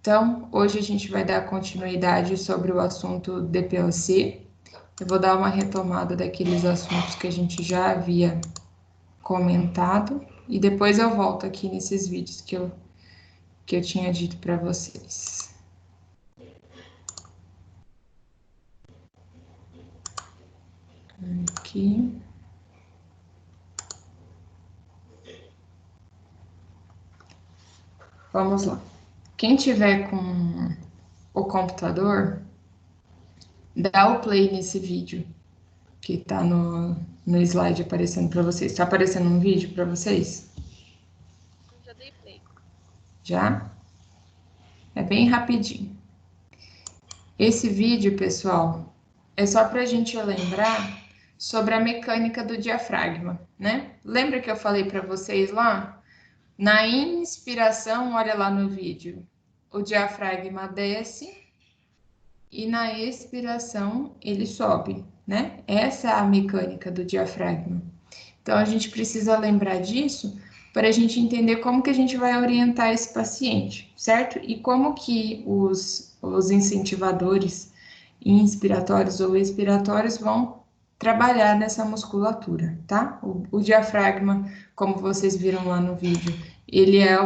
Então, hoje a gente vai dar continuidade sobre o assunto DPOC. Eu vou dar uma retomada daqueles assuntos que a gente já havia comentado e depois eu volto aqui nesses vídeos que eu tinha dito para vocês. Aqui. Vamos lá. Quem tiver com o computador, dá o play nesse vídeo que está no slide aparecendo para vocês. Está aparecendo um vídeo para vocês? Já dei play. Já? É bem rapidinho. Esse vídeo, pessoal, é só para a gente lembrar sobre a mecânica do diafragma, né? Lembra que eu falei para vocês lá? Na inspiração, olha lá no vídeo, o diafragma desce e na expiração ele sobe, né? Essa é a mecânica do diafragma. Então, a gente precisa lembrar disso para a gente entender como que a gente vai orientar esse paciente, certo? E como que os incentivadores inspiratórios ou expiratórios vão trabalhar nessa musculatura, tá? O diafragma, como vocês viram lá no vídeo, ele é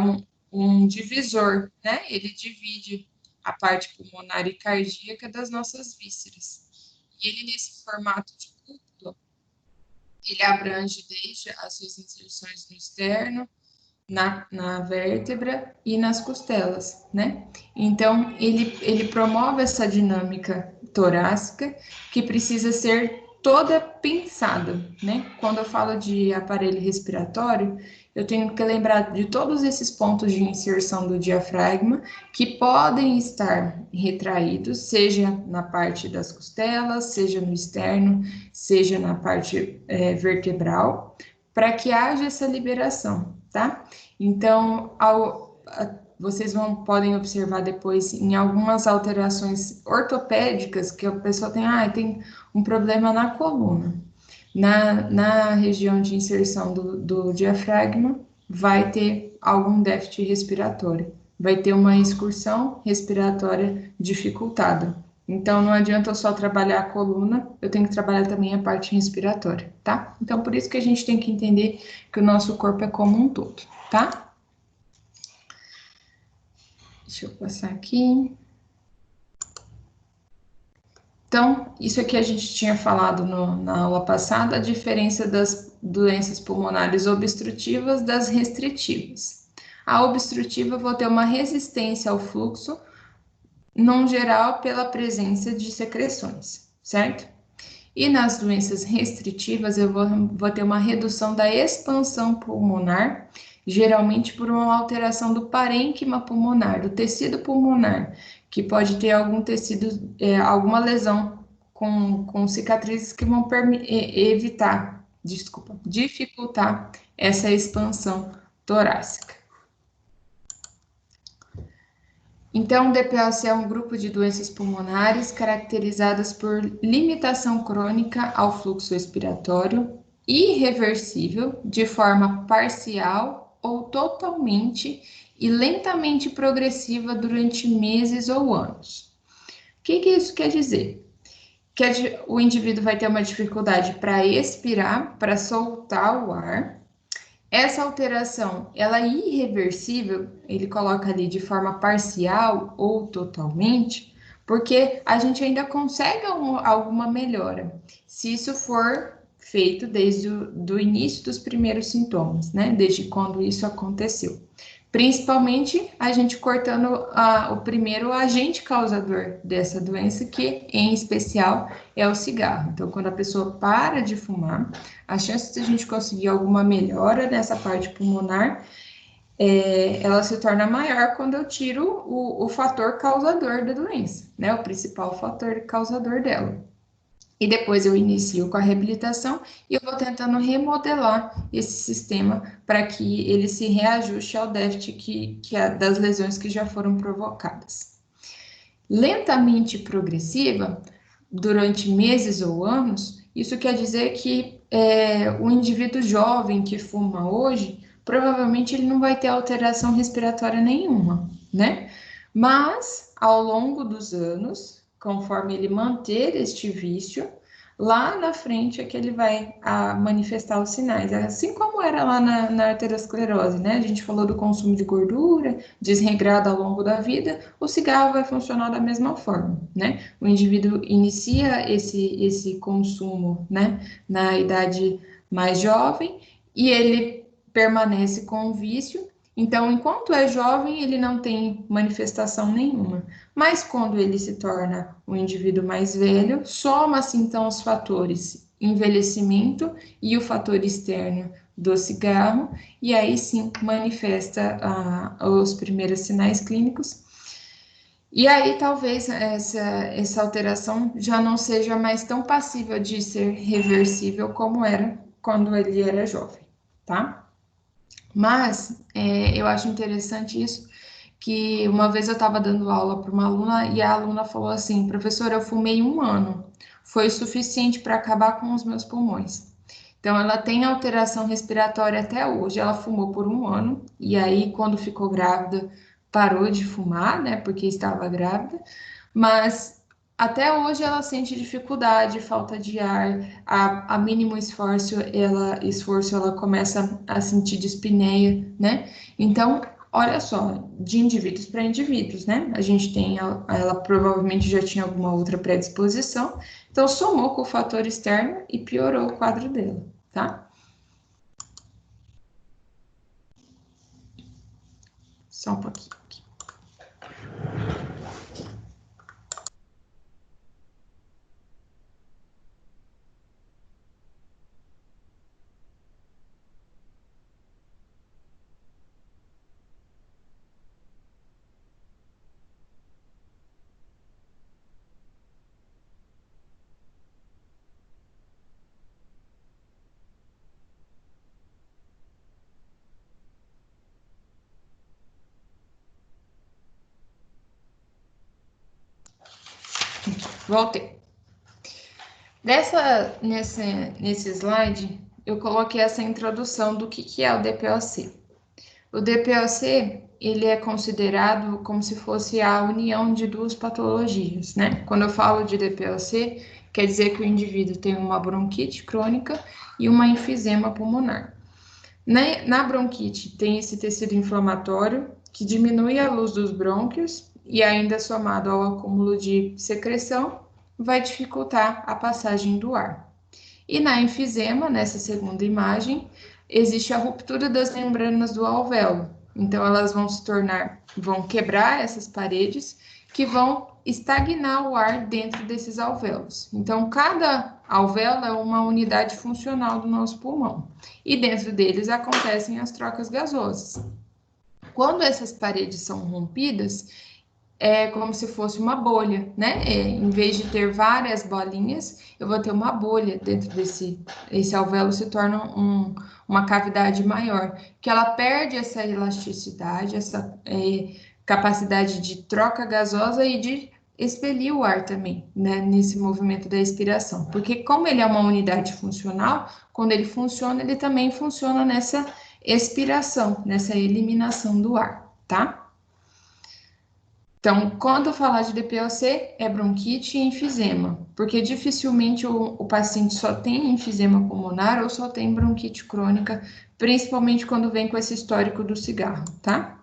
um divisor, né? Ele divide a parte pulmonar e cardíaca das nossas vísceras. E ele, nesse formato de cúpula, ele abrange desde as suas inserções no externo, na vértebra e nas costelas, né? Então, ele promove essa dinâmica torácica que precisa ser toda pensada, né? Quando eu falo de aparelho respiratório, eu tenho que lembrar de todos esses pontos de inserção do diafragma que podem estar retraídos, seja na parte das costelas, seja no externo, seja na parte vertebral, para que haja essa liberação, tá? Então, vocês podem observar depois em algumas alterações ortopédicas que a pessoa tem um problema na coluna. Na região de inserção do diafragma, vai ter algum déficit respiratório, vai ter uma excursão respiratória dificultada. Então, não adianta eu só trabalhar a coluna, eu tenho que trabalhar também a parte respiratória, tá? Então, por isso que a gente tem que entender que o nosso corpo é como um todo, tá? Deixa eu passar aqui. Então, isso aqui a gente tinha falado na aula passada, a diferença das doenças pulmonares obstrutivas das restritivas. A obstrutiva eu vou ter uma resistência ao fluxo, num geral, pela presença de secreções, certo? E nas doenças restritivas, eu vou ter uma redução da expansão pulmonar, geralmente por uma alteração do parênquima pulmonar, do tecido pulmonar, que pode ter algum tecido, alguma lesão com cicatrizes que vão dificultar essa expansão torácica. Então, o DPOC é um grupo de doenças pulmonares caracterizadas por limitação crônica ao fluxo expiratório, irreversível, de forma parcial ou totalmente e lentamente progressiva durante meses ou anos. O que isso quer dizer? Que o indivíduo vai ter uma dificuldade para expirar, para soltar o ar. Essa alteração, ela é irreversível, ele coloca ali de forma parcial ou totalmente, porque a gente ainda consegue alguma melhora, se isso for feito desde o início dos primeiros sintomas, né? Desde quando isso aconteceu. Principalmente a gente cortando o primeiro agente causador dessa doença, que em especial é o cigarro. Então, quando a pessoa para de fumar, a chance de a gente conseguir alguma melhora nessa parte pulmonar, ela se torna maior quando eu tiro o fator causador da doença, né? O principal fator causador dela. E depois eu inicio com a reabilitação e eu vou tentando remodelar esse sistema para que ele se reajuste ao déficit das lesões que já foram provocadas. Lentamente progressiva, durante meses ou anos, isso quer dizer que o indivíduo jovem que fuma hoje, provavelmente ele não vai ter alteração respiratória nenhuma, né? Mas, ao longo dos anos, conforme ele manter este vício, lá na frente é que ele vai manifestar os sinais. Assim como era lá na arteriosclerose, né? A gente falou do consumo de gordura, desregrado ao longo da vida, o cigarro vai funcionar da mesma forma, né? O indivíduo inicia esse consumo, né? Na idade mais jovem, e ele permanece com o vício. Então, enquanto é jovem, ele não tem manifestação nenhuma. Mas quando ele se torna um indivíduo mais velho, soma-se então os fatores envelhecimento e o fator externo do cigarro, e aí sim manifesta os primeiros sinais clínicos. E aí talvez essa alteração já não seja mais tão passível de ser reversível como era quando ele era jovem, tá? Mas eu acho interessante isso, que uma vez eu estava dando aula para uma aluna e a aluna falou assim: professora, eu fumei 1 ano, foi suficiente para acabar com os meus pulmões. Então, ela tem alteração respiratória até hoje. Ela fumou por 1 ano e aí, quando ficou grávida, parou de fumar, né? Porque estava grávida. Mas até hoje ela sente dificuldade, falta de ar, a mínimo esforço ela começa a sentir dispneia, né? Então, olha só, de indivíduos para indivíduos, né? A gente tem, ela provavelmente já tinha alguma outra predisposição, então somou com o fator externo e piorou o quadro dela, tá? Só um pouquinho aqui. Voltei. Nesse slide, eu coloquei essa introdução do que é o DPOC. O DPOC, ele é considerado como se fosse a união de duas patologias, né? Quando eu falo de DPOC, quer dizer que o indivíduo tem uma bronquite crônica e uma enfisema pulmonar. Na bronquite, tem esse tecido inflamatório que diminui a luz dos brônquios e ainda somado ao acúmulo de secreção, vai dificultar a passagem do ar. E na enfisema, nessa segunda imagem, existe a ruptura das membranas do alvéolo. Então, elas vão quebrar essas paredes que vão estagnar o ar dentro desses alvéolos. Então, cada alvéolo é uma unidade funcional do nosso pulmão. E dentro deles acontecem as trocas gasosas. Quando essas paredes são rompidas, é como se fosse uma bolha, né? Em vez de ter várias bolinhas, eu vou ter uma bolha dentro esse alvéolo se torna uma cavidade maior, que ela perde essa elasticidade, essa capacidade de troca gasosa e de expelir o ar também, né? Nesse movimento da expiração, porque como ele é uma unidade funcional, quando ele funciona, ele também funciona nessa expiração, nessa eliminação do ar, tá? Então, quando eu falar de DPOC, é bronquite e enfisema, porque dificilmente o paciente só tem enfisema pulmonar ou só tem bronquite crônica, principalmente quando vem com esse histórico do cigarro, tá?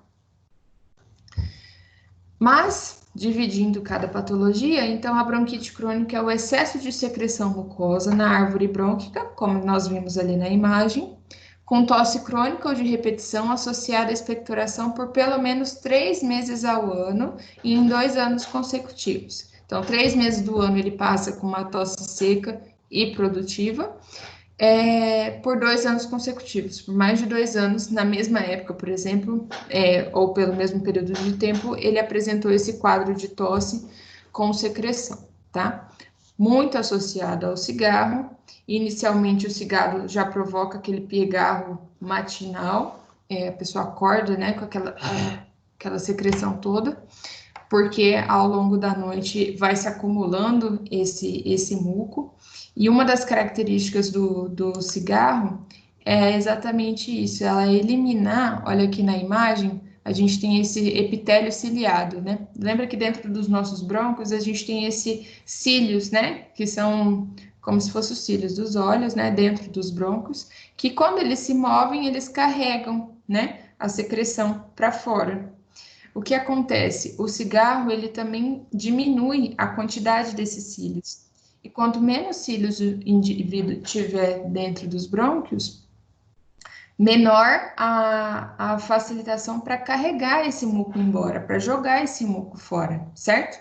Mas, dividindo cada patologia, então a bronquite crônica é o excesso de secreção mucosa na árvore brônquica, como nós vimos ali na imagem, com tosse crônica ou de repetição associada à expectoração por pelo menos 3 meses ao ano e em 2 anos consecutivos. Então, 3 meses do ano ele passa com uma tosse seca e produtiva, por 2 anos consecutivos, por mais de 2 anos, na mesma época, por exemplo, ou pelo mesmo período de tempo, ele apresentou esse quadro de tosse com secreção, tá? Muito associado ao cigarro. Inicialmente, o cigarro já provoca aquele pigarro matinal, a pessoa acorda, né, com aquela secreção toda, porque ao longo da noite vai se acumulando esse muco. E uma das características do cigarro é exatamente isso, ela eliminar, olha aqui na imagem, a gente tem esse epitélio ciliado, né? Lembra que dentro dos nossos brônquios a gente tem esses cílios, né? Que são como se fossem os cílios dos olhos, né? Dentro dos brônquios, que quando eles se movem, eles carregam, né? A secreção para fora. O que acontece? O cigarro, ele também diminui a quantidade desses cílios. E quanto menos cílios o indivíduo tiver dentro dos brônquios, menor a facilitação para carregar esse muco embora, para jogar esse muco fora, certo?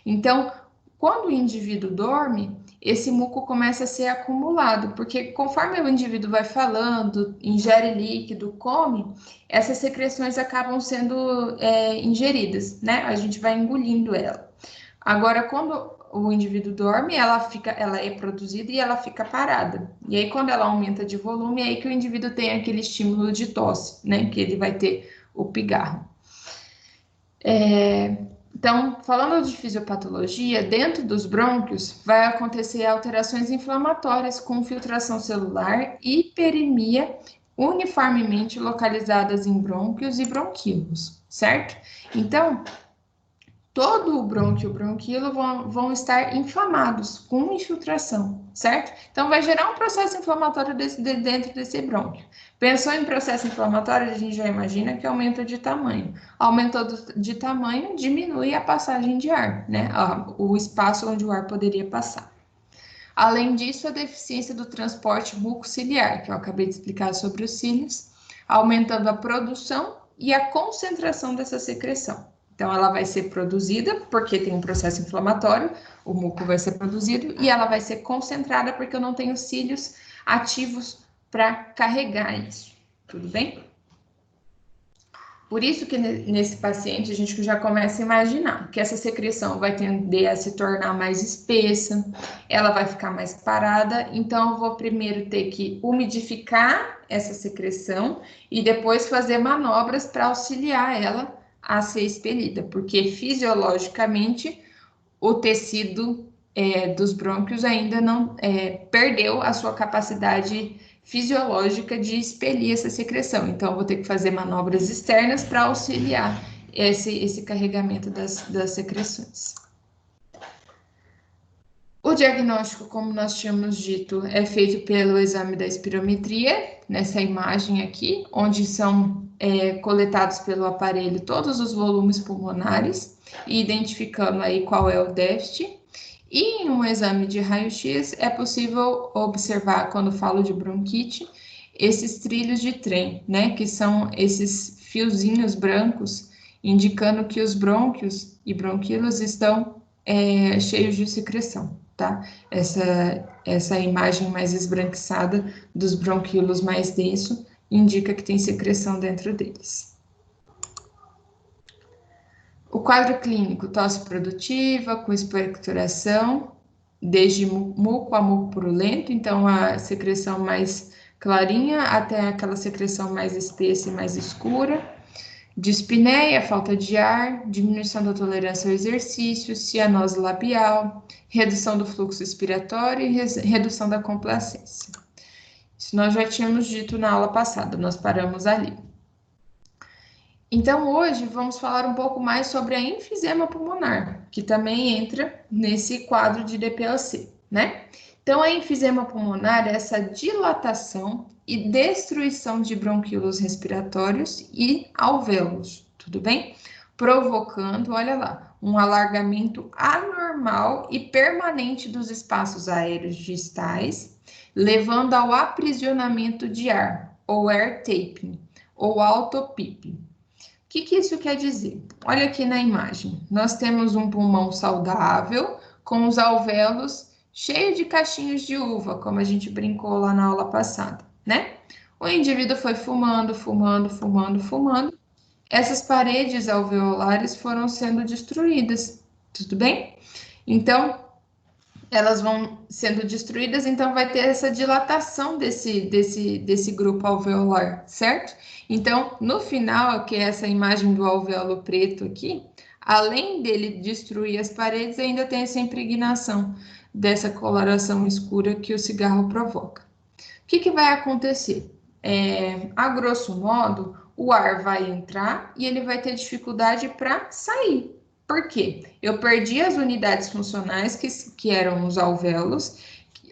Então, quando o indivíduo dorme, esse muco começa a ser acumulado, porque conforme o indivíduo vai falando, ingere líquido, come, essas secreções acabam sendo ingeridas, né? A gente vai engolindo ela. Agora, quando o indivíduo dorme, ela é produzida e ela fica parada. E aí, quando ela aumenta de volume, é aí que o indivíduo tem aquele estímulo de tosse, né? Que ele vai ter o pigarro. Então, falando de fisiopatologia, dentro dos brônquios vai acontecer alterações inflamatórias com filtração celular e hiperemia uniformemente localizadas em brônquios e bronquíolos, certo? Então, todo o brônquio e o bronquíolo vão estar inflamados, com infiltração, certo? Então, vai gerar um processo inflamatório dentro desse brônquio. Pensou em processo inflamatório, a gente já imagina que aumenta de tamanho. Aumentou de tamanho, diminui a passagem de ar, né? O espaço onde o ar poderia passar. Além disso, a deficiência do transporte mucociliar, que eu acabei de explicar sobre os cílios, aumentando a produção e a concentração dessa secreção. Então, ela vai ser produzida porque tem um processo inflamatório, o muco vai ser produzido, e ela vai ser concentrada porque eu não tenho cílios ativos para carregar isso. Tudo bem? Por isso que nesse paciente a gente já começa a imaginar que essa secreção vai tender a se tornar mais espessa, ela vai ficar mais parada, então eu vou primeiro ter que umidificar essa secreção e depois fazer manobras para auxiliar ela a ser expelida, porque fisiologicamente o tecido dos brônquios ainda não perdeu a sua capacidade fisiológica de expelir essa secreção. Então, eu vou ter que fazer manobras externas para auxiliar esse carregamento das secreções. O diagnóstico, como nós tínhamos dito, é feito pelo exame da espirometria, nessa imagem aqui, onde são coletados pelo aparelho todos os volumes pulmonares, e identificando aí qual é o déficit. E em um exame de raio-x é possível observar, quando falo de bronquite, esses trilhos de trem, né? Que são esses fiozinhos brancos, indicando que os brônquios e bronquíolos estão cheios de secreção, tá? Essa imagem mais esbranquiçada dos bronquíolos mais denso indica que tem secreção dentro deles. O quadro clínico, tosse produtiva, com expectoração, desde muco a muco purulento, então a secreção mais clarinha até aquela secreção mais espessa e mais escura. Dispneia, falta de ar, diminuição da tolerância ao exercício, cianose labial, redução do fluxo expiratório e redução da complacência. Isso nós já tínhamos dito na aula passada, nós paramos ali. Então, hoje vamos falar um pouco mais sobre a enfisema pulmonar, que também entra nesse quadro de DPLC, né? Então, a enfisema pulmonar é essa dilatação e destruição de bronquíolos respiratórios e alvéolos, tudo bem? Provocando, olha lá, um alargamento anormal e permanente dos espaços aéreos distais, levando ao aprisionamento de ar, ou air tapping, ou autopip. O que isso quer dizer? Olha aqui na imagem, nós temos um pulmão saudável, com os alvéolos cheios de cachinhos de uva, como a gente brincou lá na aula passada, né? O indivíduo foi fumando, essas paredes alveolares foram sendo destruídas, tudo bem? Então, elas vão sendo destruídas, então vai ter essa dilatação desse grupo alveolar, certo? Então, no final, que é essa imagem do alvéolo preto aqui, além dele destruir as paredes, ainda tem essa impregnação dessa coloração escura que o cigarro provoca. O que vai acontecer? A grosso modo, o ar vai entrar e ele vai ter dificuldade para sair. Por quê? Eu perdi as unidades funcionais, que eram os alvéolos,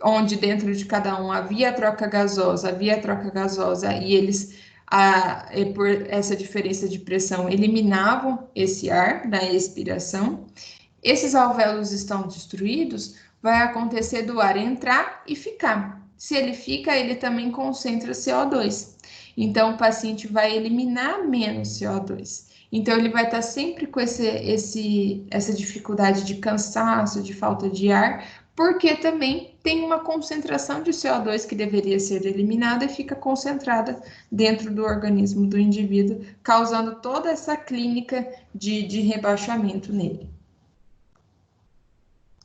onde dentro de cada um havia troca gasosa, e eles, por essa diferença de pressão, eliminavam esse ar na expiração. Esses alvéolos estão destruídos, vai acontecer do ar entrar e ficar. Se ele fica, ele também concentra CO2. Então, o paciente vai eliminar menos CO2. Então, ele vai estar sempre com essa dificuldade de cansaço, de falta de ar, porque também tem uma concentração de CO2 que deveria ser eliminada e fica concentrada dentro do organismo do indivíduo, causando toda essa clínica de rebaixamento nele,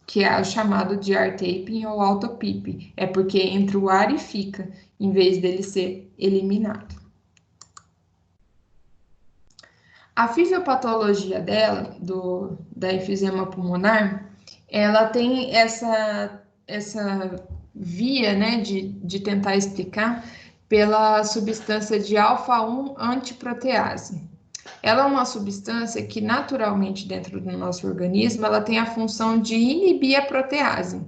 que é o chamado de air tapping ou autopip. É porque entra o ar e fica, em vez dele ser eliminado. A fisiopatologia dela, da enfisema pulmonar, ela tem essa via, né, de tentar explicar pela substância de alfa-1 antiprotease. Ela é uma substância que naturalmente dentro do nosso organismo, ela tem a função de inibir a protease,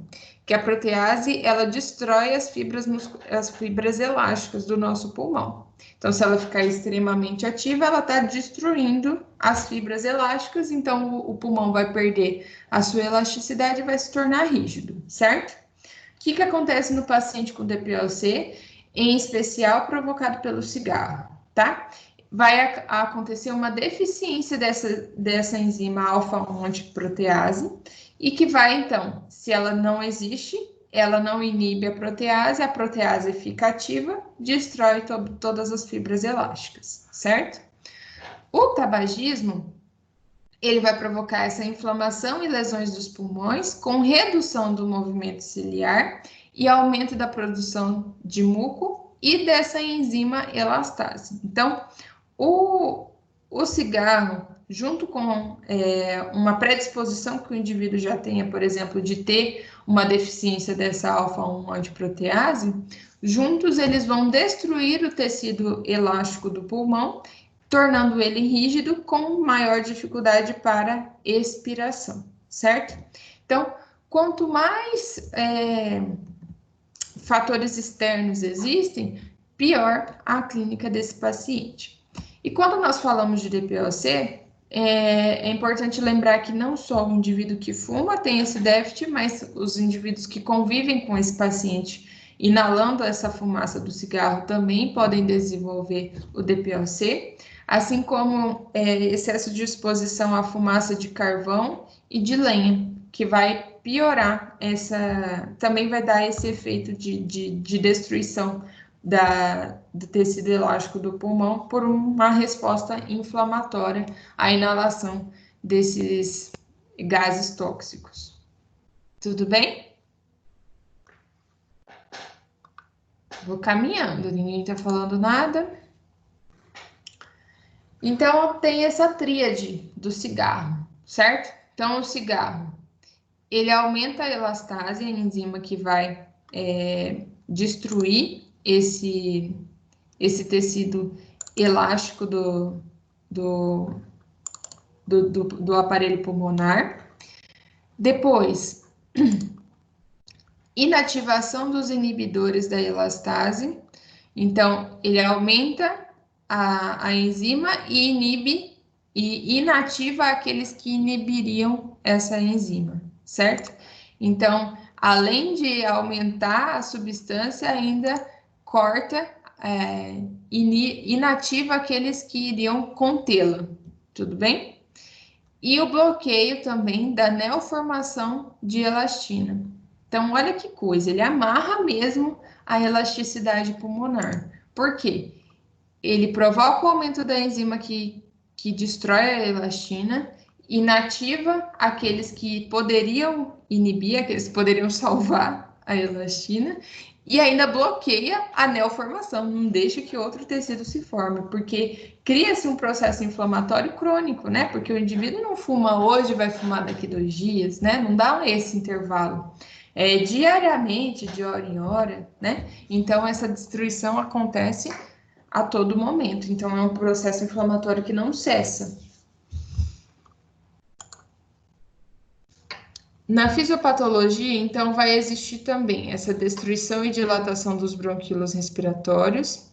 que a protease, ela destrói as fibras elásticas do nosso pulmão. Então, se ela ficar extremamente ativa, ela está destruindo as fibras elásticas, então o pulmão vai perder a sua elasticidade e vai se tornar rígido, certo? O que acontece no paciente com DPOC, em especial provocado pelo cigarro, tá? Vai acontecer uma deficiência dessa enzima alfa-1 antiprotease e que vai, então, se ela não existe, ela não inibe a protease fica ativa, destrói todas as fibras elásticas, certo? O tabagismo, ele vai provocar essa inflamação e lesões dos pulmões, com redução do movimento ciliar e aumento da produção de muco e dessa enzima elastase. Então, o cigarro, junto com uma predisposição que o indivíduo já tenha, por exemplo, de ter uma deficiência dessa alfa-1 antiprotease, juntos eles vão destruir o tecido elástico do pulmão, tornando ele rígido com maior dificuldade para expiração, certo? Então, quanto mais fatores externos existem, pior a clínica desse paciente. E quando nós falamos de DPOC, é importante lembrar que não só o indivíduo que fuma tem esse déficit, mas os indivíduos que convivem com esse paciente inalando essa fumaça do cigarro também podem desenvolver o DPOC, assim como excesso de exposição à fumaça de carvão e de lenha, que vai piorar também vai dar esse efeito de destruição do tecido elástico do pulmão por uma resposta inflamatória à inalação desses gases tóxicos. Tudo bem? Vou caminhando, ninguém está falando nada. Então, tem essa tríade do cigarro, certo? Então, o cigarro, ele aumenta a elastase, a enzima que vai destruir esse tecido elástico do aparelho pulmonar. Depois, inativação dos inibidores da elastase. Então, ele aumenta a enzima e inibe e inativa aqueles que inibiriam essa enzima, certo? Então, além de aumentar a substância, ainda corta, inativa aqueles que iriam contê-la, tudo bem? E o bloqueio também da neoformação de elastina. Então, olha que coisa, ele amarra mesmo a elasticidade pulmonar. Por quê? Ele provoca o aumento da enzima que destrói a elastina, inativa aqueles que poderiam inibir, aqueles que poderiam salvar a elastina, e ainda bloqueia a neoformação, não deixa que outro tecido se forme, porque cria-se um processo inflamatório crônico, né? Porque o indivíduo não fuma hoje, vai fumar daqui 2 dias, né? Não dá esse intervalo. Diariamente, de hora em hora, né? Então, essa destruição acontece a todo momento. Então, é um processo inflamatório que não cessa. Na fisiopatologia, então, vai existir também essa destruição e dilatação dos bronquíolos respiratórios.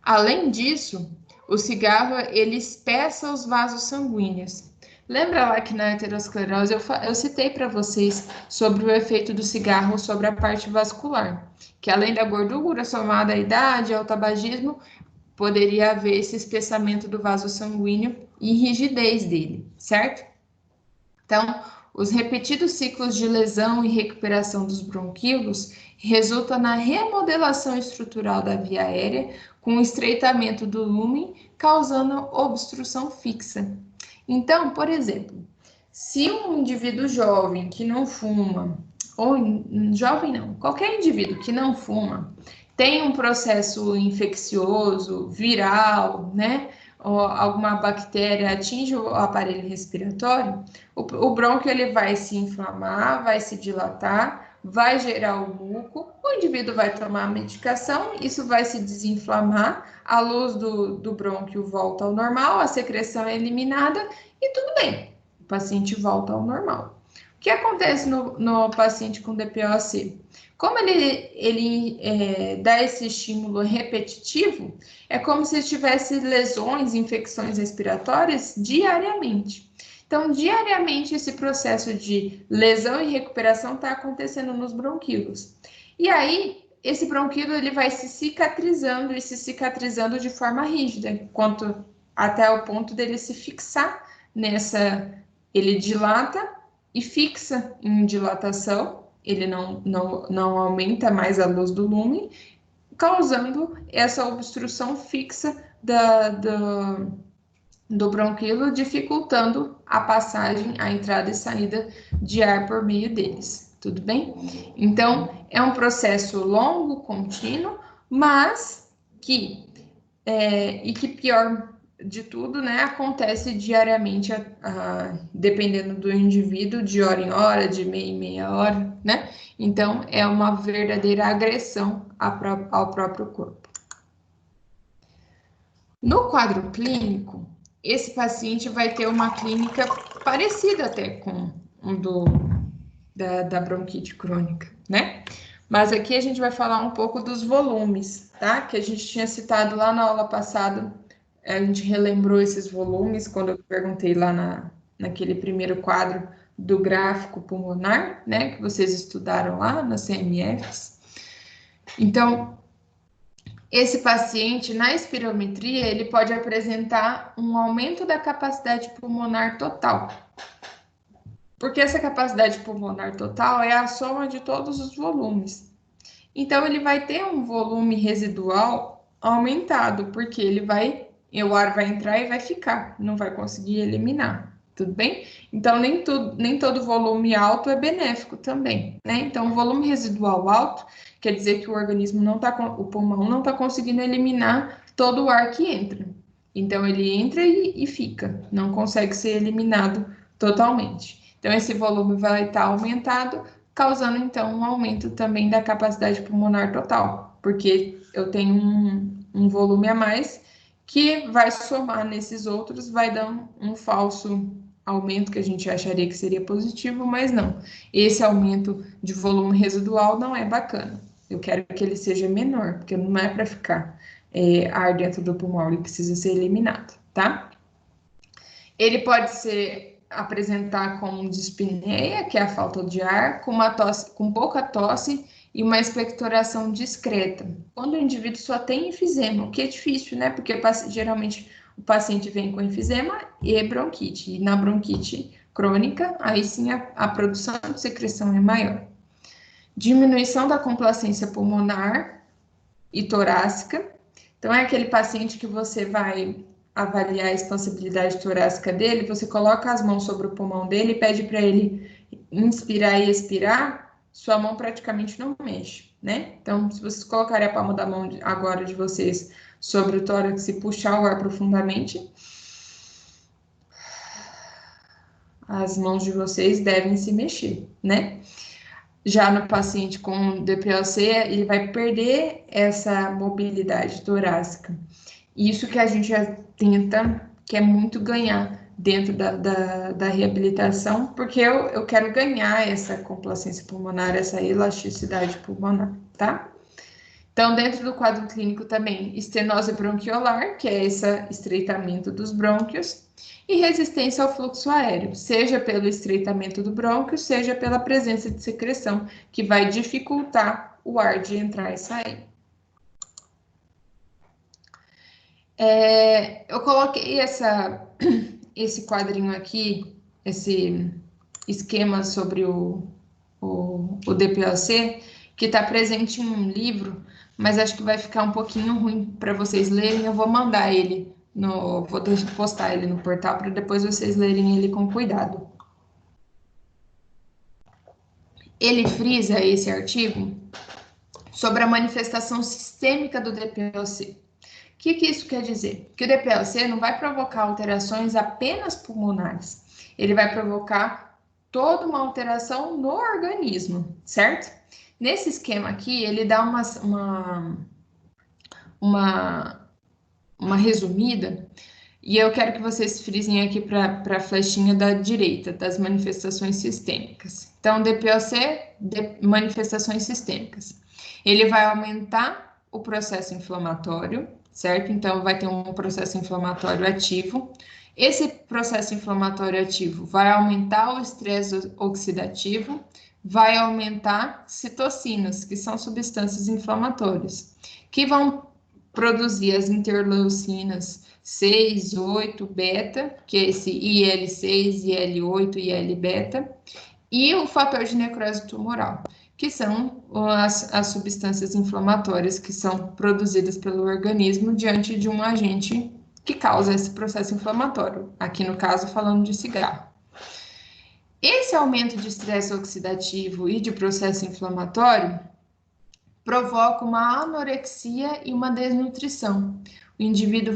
Além disso, o cigarro, ele espessa os vasos sanguíneos. Lembra lá que na aterosclerose eu citei para vocês sobre o efeito do cigarro sobre a parte vascular, que além da gordura somada à idade, ao tabagismo, poderia haver esse espessamento do vaso sanguíneo e rigidez dele, certo? Então, os repetidos ciclos de lesão e recuperação dos bronquíolos resultam na remodelação estrutural da via aérea, com o estreitamento do lumen, causando obstrução fixa. Então, por exemplo, se um indivíduo jovem que não fuma, ou jovem não, qualquer indivíduo que não fuma, tem um processo infeccioso, viral, né? Ou alguma bactéria atinge o aparelho respiratório, o brônquio ele vai se inflamar, vai se dilatar, vai gerar o muco, o indivíduo vai tomar a medicação, isso vai se desinflamar, a luz do brônquio volta ao normal, a secreção é eliminada e tudo bem, o paciente volta ao normal. O que acontece no paciente com DPOC? Como ele dá esse estímulo repetitivo, é como se tivesse lesões, infecções respiratórias diariamente. Então, diariamente, esse processo de lesão e recuperação está acontecendo nos bronquíolos. E aí, esse bronquíolo ele vai se cicatrizando e se cicatrizando de forma rígida, até o ponto dele se fixar nessa... Ele dilata e fixa em dilatação, ele não aumenta mais a luz do lumen, causando essa obstrução fixa do bronquíolo, dificultando a passagem, a entrada e saída de ar por meio deles. Tudo bem? Então, é um processo longo, contínuo, mas que pior de tudo, né, acontece diariamente, dependendo do indivíduo, de hora em hora, de meia em meia hora, né? Então, é uma verdadeira agressão ao próprio corpo. No quadro clínico, esse paciente vai ter uma clínica parecida até com da bronquite crônica, né? Mas aqui a gente vai falar um pouco dos volumes, tá? Que a gente tinha citado lá na aula passada, a gente relembrou esses volumes quando eu perguntei lá naquele primeiro quadro do gráfico pulmonar, né? Que vocês estudaram lá na CMFs. Então, esse paciente, na espirometria, ele pode apresentar um aumento da capacidade pulmonar total. Porque essa capacidade pulmonar total é a soma de todos os volumes. Então, ele vai ter um volume residual aumentado, porque o ar vai entrar e vai ficar, não vai conseguir eliminar, tudo bem? Então, nem todo volume alto é benéfico também, né? Então, o volume residual alto quer dizer que o pulmão não está conseguindo eliminar todo o ar que entra. Então, ele entra e fica, não consegue ser eliminado totalmente. Então, esse volume vai estar aumentado, causando, então, um aumento também da capacidade pulmonar total, porque eu tenho um volume a mais que vai somar nesses outros, vai dar um falso aumento que a gente acharia que seria positivo, mas não. Esse aumento de volume residual não é bacana. Eu quero que ele seja menor, porque não é para ficar ar dentro do pulmão, ele precisa ser eliminado, tá? Ele pode apresentar como dispneia, que é a falta de ar, com pouca tosse e uma expectoração discreta. Quando o indivíduo só tem enfisema, o que é difícil, né? Porque geralmente o paciente vem com enfisema e bronquite. E na bronquite crônica, aí sim a produção de secreção é maior. Diminuição da complacência pulmonar e torácica. Então, é aquele paciente que você vai avaliar a expansibilidade torácica dele, você coloca as mãos sobre o pulmão dele e pede para ele inspirar e expirar, sua mão praticamente não mexe, né? Então, se vocês colocarem a palma da mão agora de vocês sobre o tórax e puxar o ar profundamente, as mãos de vocês devem se mexer, né? Já no paciente com DPOC, ele vai perder essa mobilidade torácica. Isso que a gente já tenta, quer muito ganhar dentro da reabilitação, porque eu quero ganhar essa complacência pulmonar, essa elasticidade pulmonar, tá? Então, dentro do quadro clínico também, estenose bronquiolar, que é esse estreitamento dos brônquios, e resistência ao fluxo aéreo, seja pelo estreitamento do brônquio, seja pela presença de secreção, que vai dificultar o ar de entrar e sair. Eu coloquei esse quadrinho aqui, esse esquema sobre o DPOC, que está presente em um livro, mas acho que vai ficar um pouquinho ruim para vocês lerem. Eu vou mandar ele vou postar ele no portal para depois vocês lerem ele com cuidado. Ele frisa esse artigo sobre a manifestação sistêmica do DPOC. O que isso quer dizer? Que o DPLC não vai provocar alterações apenas pulmonares, ele vai provocar toda uma alteração no organismo, certo? Nesse esquema aqui, ele dá uma resumida, e eu quero que vocês frisem aqui para a flechinha da direita, das manifestações sistêmicas. Então, DPOC, manifestações sistêmicas. Ele vai aumentar o processo inflamatório, certo? Então, vai ter um processo inflamatório ativo. Esse processo inflamatório ativo vai aumentar o estresse oxidativo, vai aumentar citocinas, que são substâncias inflamatórias, que vão produzir as interleucinas 6, 8, beta, que é esse IL6, IL8 e IL-beta, e o fator de necrose tumoral, que são as substâncias inflamatórias que são produzidas pelo organismo diante de um agente que causa esse processo inflamatório, aqui no caso falando de cigarro. Esse aumento de estresse oxidativo e de processo inflamatório provoca uma anorexia e uma desnutrição. O indivíduo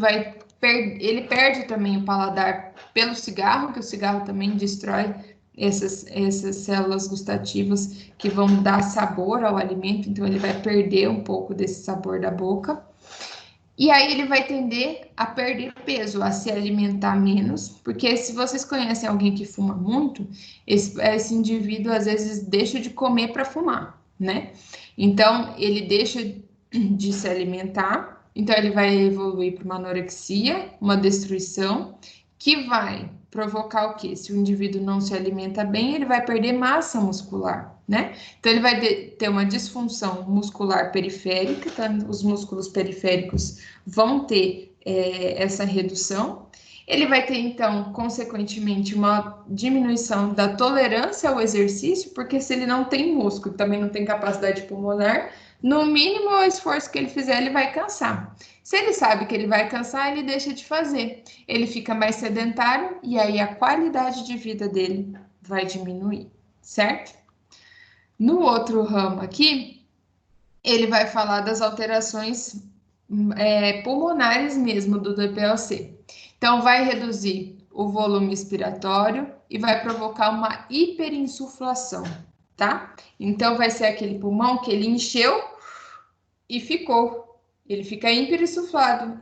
ele perde também o paladar pelo cigarro, que o cigarro também destrói essas células gustativas que vão dar sabor ao alimento, então ele vai perder um pouco desse sabor da boca. E aí ele vai tender a perder peso, a se alimentar menos, porque se vocês conhecem alguém que fuma muito, esse indivíduo às vezes deixa de comer para fumar, né? Então ele deixa de se alimentar, então ele vai evoluir para uma anorexia, uma destruição, que vai provocar o quê? Se o indivíduo não se alimenta bem, ele vai perder massa muscular, né? Então ele vai ter uma disfunção muscular periférica, tá? Os músculos periféricos vão ter essa redução. Ele vai ter, então, consequentemente, uma diminuição da tolerância ao exercício, porque se ele não tem músculo, também não tem capacidade pulmonar, no mínimo o esforço que ele fizer, ele vai cansar. Se ele sabe que ele vai cansar, ele deixa de fazer. Ele fica mais sedentário e aí a qualidade de vida dele vai diminuir, certo? No outro ramo aqui, ele vai falar das alterações pulmonares mesmo do DPLC. Então, vai reduzir o volume expiratório e vai provocar uma hiperinsuflação, tá? Então, vai ser aquele pulmão que ele encheu e ficou. Ele fica hiperinsuflado.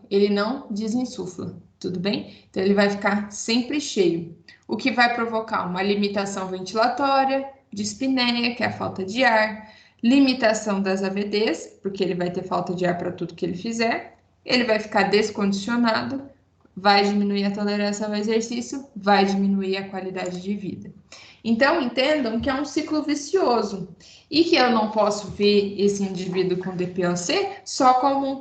Ele não desinsufla, tudo bem? Então, ele vai ficar sempre cheio, o que vai provocar uma limitação ventilatória, dispneia, que é a falta de ar, limitação das AVDs, porque ele vai ter falta de ar para tudo que ele fizer, ele vai ficar descondicionado, vai diminuir a tolerância ao exercício, vai diminuir a qualidade de vida. Então, entendam que é um ciclo vicioso e que eu não posso ver esse indivíduo com DPOC só como um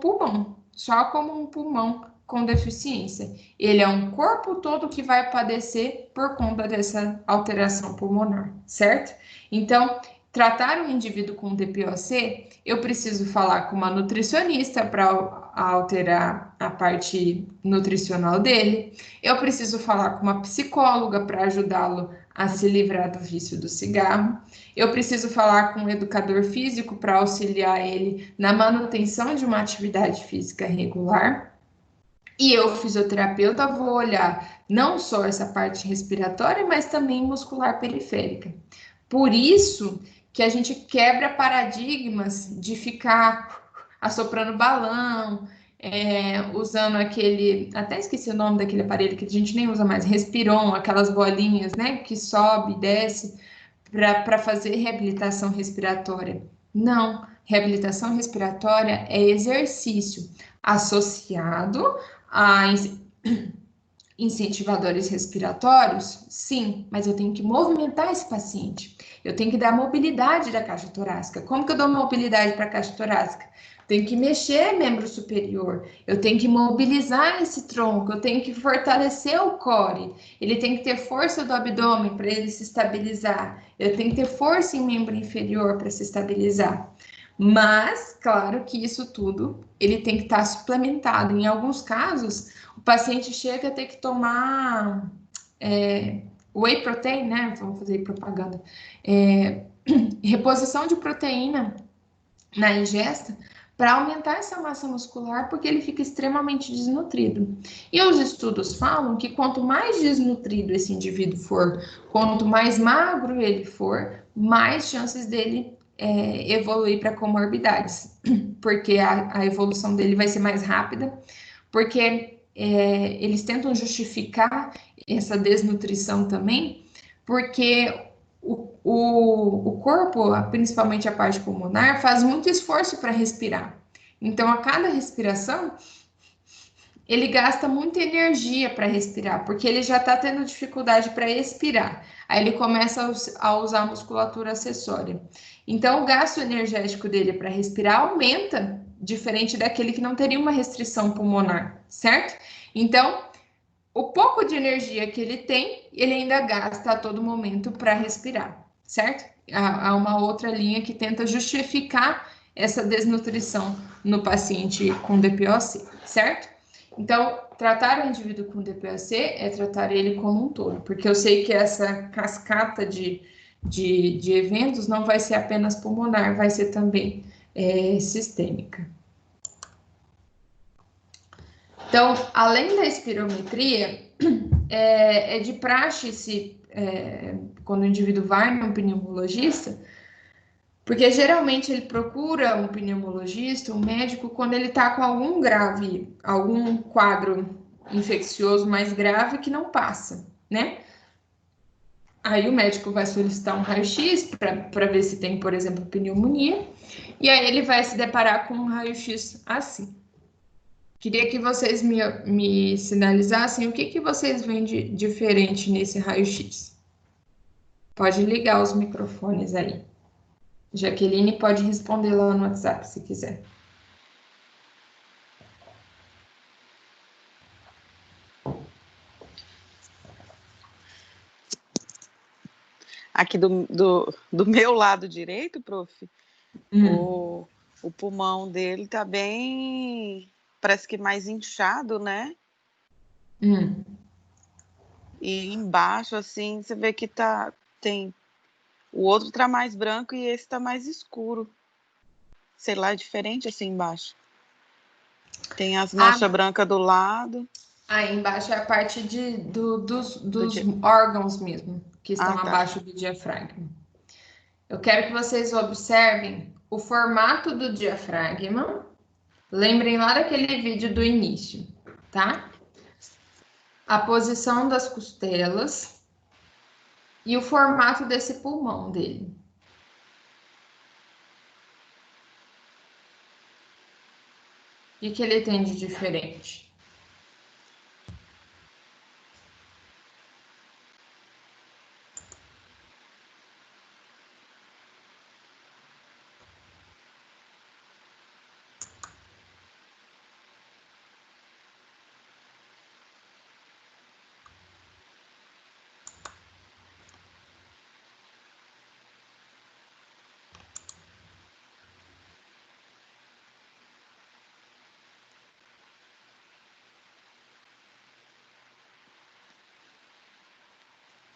pulmão com deficiência. Ele é um corpo todo que vai padecer por conta dessa alteração pulmonar, certo? Então, tratar um indivíduo com DPOC, eu preciso falar com uma nutricionista para alterar a parte nutricional dele, eu preciso falar com uma psicóloga para ajudá-lo a se livrar do vício do cigarro, eu preciso falar com um educador físico para auxiliar ele na manutenção de uma atividade física regular. E eu, fisioterapeuta, vou olhar não só essa parte respiratória, mas também muscular periférica. Por isso que a gente quebra paradigmas de ficar assoprando balão, usando aquele, até esqueci o nome daquele aparelho que a gente nem usa mais, Respiron, aquelas bolinhas, né, que sobe e desce para fazer reabilitação respiratória. Não, reabilitação respiratória é exercício associado a incentivadores respiratórios? Sim, mas eu tenho que movimentar esse paciente. Eu tenho que dar mobilidade da caixa torácica. Como que eu dou mobilidade para a caixa torácica? Tenho que mexer membro superior, eu tenho que mobilizar esse tronco, eu tenho que fortalecer o core, ele tem que ter força do abdômen para ele se estabilizar, eu tenho que ter força em membro inferior para se estabilizar. Mas, claro que isso tudo, ele tem que estar suplementado. Em alguns casos, o paciente chega a ter que tomar whey protein, né? Vamos fazer propaganda. Reposição de proteína na ingesta para aumentar essa massa muscular, porque ele fica extremamente desnutrido. E os estudos falam que quanto mais desnutrido esse indivíduo for, quanto mais magro ele for, mais chances dele evoluir para comorbidades, porque a evolução dele vai ser mais rápida, porque eles tentam justificar essa desnutrição também, porque o corpo, principalmente a parte pulmonar, faz muito esforço para respirar. Então, a cada respiração, ele gasta muita energia para respirar, porque ele já está tendo dificuldade para expirar. Aí ele começa a usar a musculatura acessória. Então, o gasto energético dele para respirar aumenta, diferente daquele que não teria uma restrição pulmonar, certo? Então, o pouco de energia que ele tem, ele ainda gasta a todo momento para respirar, certo? Há uma outra linha que tenta justificar essa desnutrição no paciente com DPOC, certo? Então, tratar o indivíduo com DPOC é tratar ele como um todo, porque eu sei que essa cascata de eventos não vai ser apenas pulmonar, vai ser também sistêmica. Então, além da espirometria, é de praxe quando o indivíduo vai no pneumologista, porque geralmente ele procura um pneumologista, um médico, quando ele está com algum quadro infeccioso mais grave que não passa, né? Aí o médico vai solicitar um raio-x para ver se tem, por exemplo, pneumonia, e aí ele vai se deparar com um raio-x assim. Queria que vocês me sinalizassem o que vocês veem de diferente nesse raio-x. Pode ligar os microfones aí. Jaqueline pode responder lá no WhatsApp, se quiser. Aqui do meu lado direito, prof, o pulmão dele tá bem, parece que mais inchado, né? E embaixo, assim, você vê que o outro tá mais branco e esse tá mais escuro. Sei lá, é diferente assim embaixo. Tem as manchas brancas do lado. Aí embaixo é a parte dos órgãos mesmo, que estão abaixo do diafragma. Eu quero que vocês observem o formato do diafragma. Lembrem lá daquele vídeo do início, tá? A posição das costelas e o formato desse pulmão dele. O que ele tem de diferente?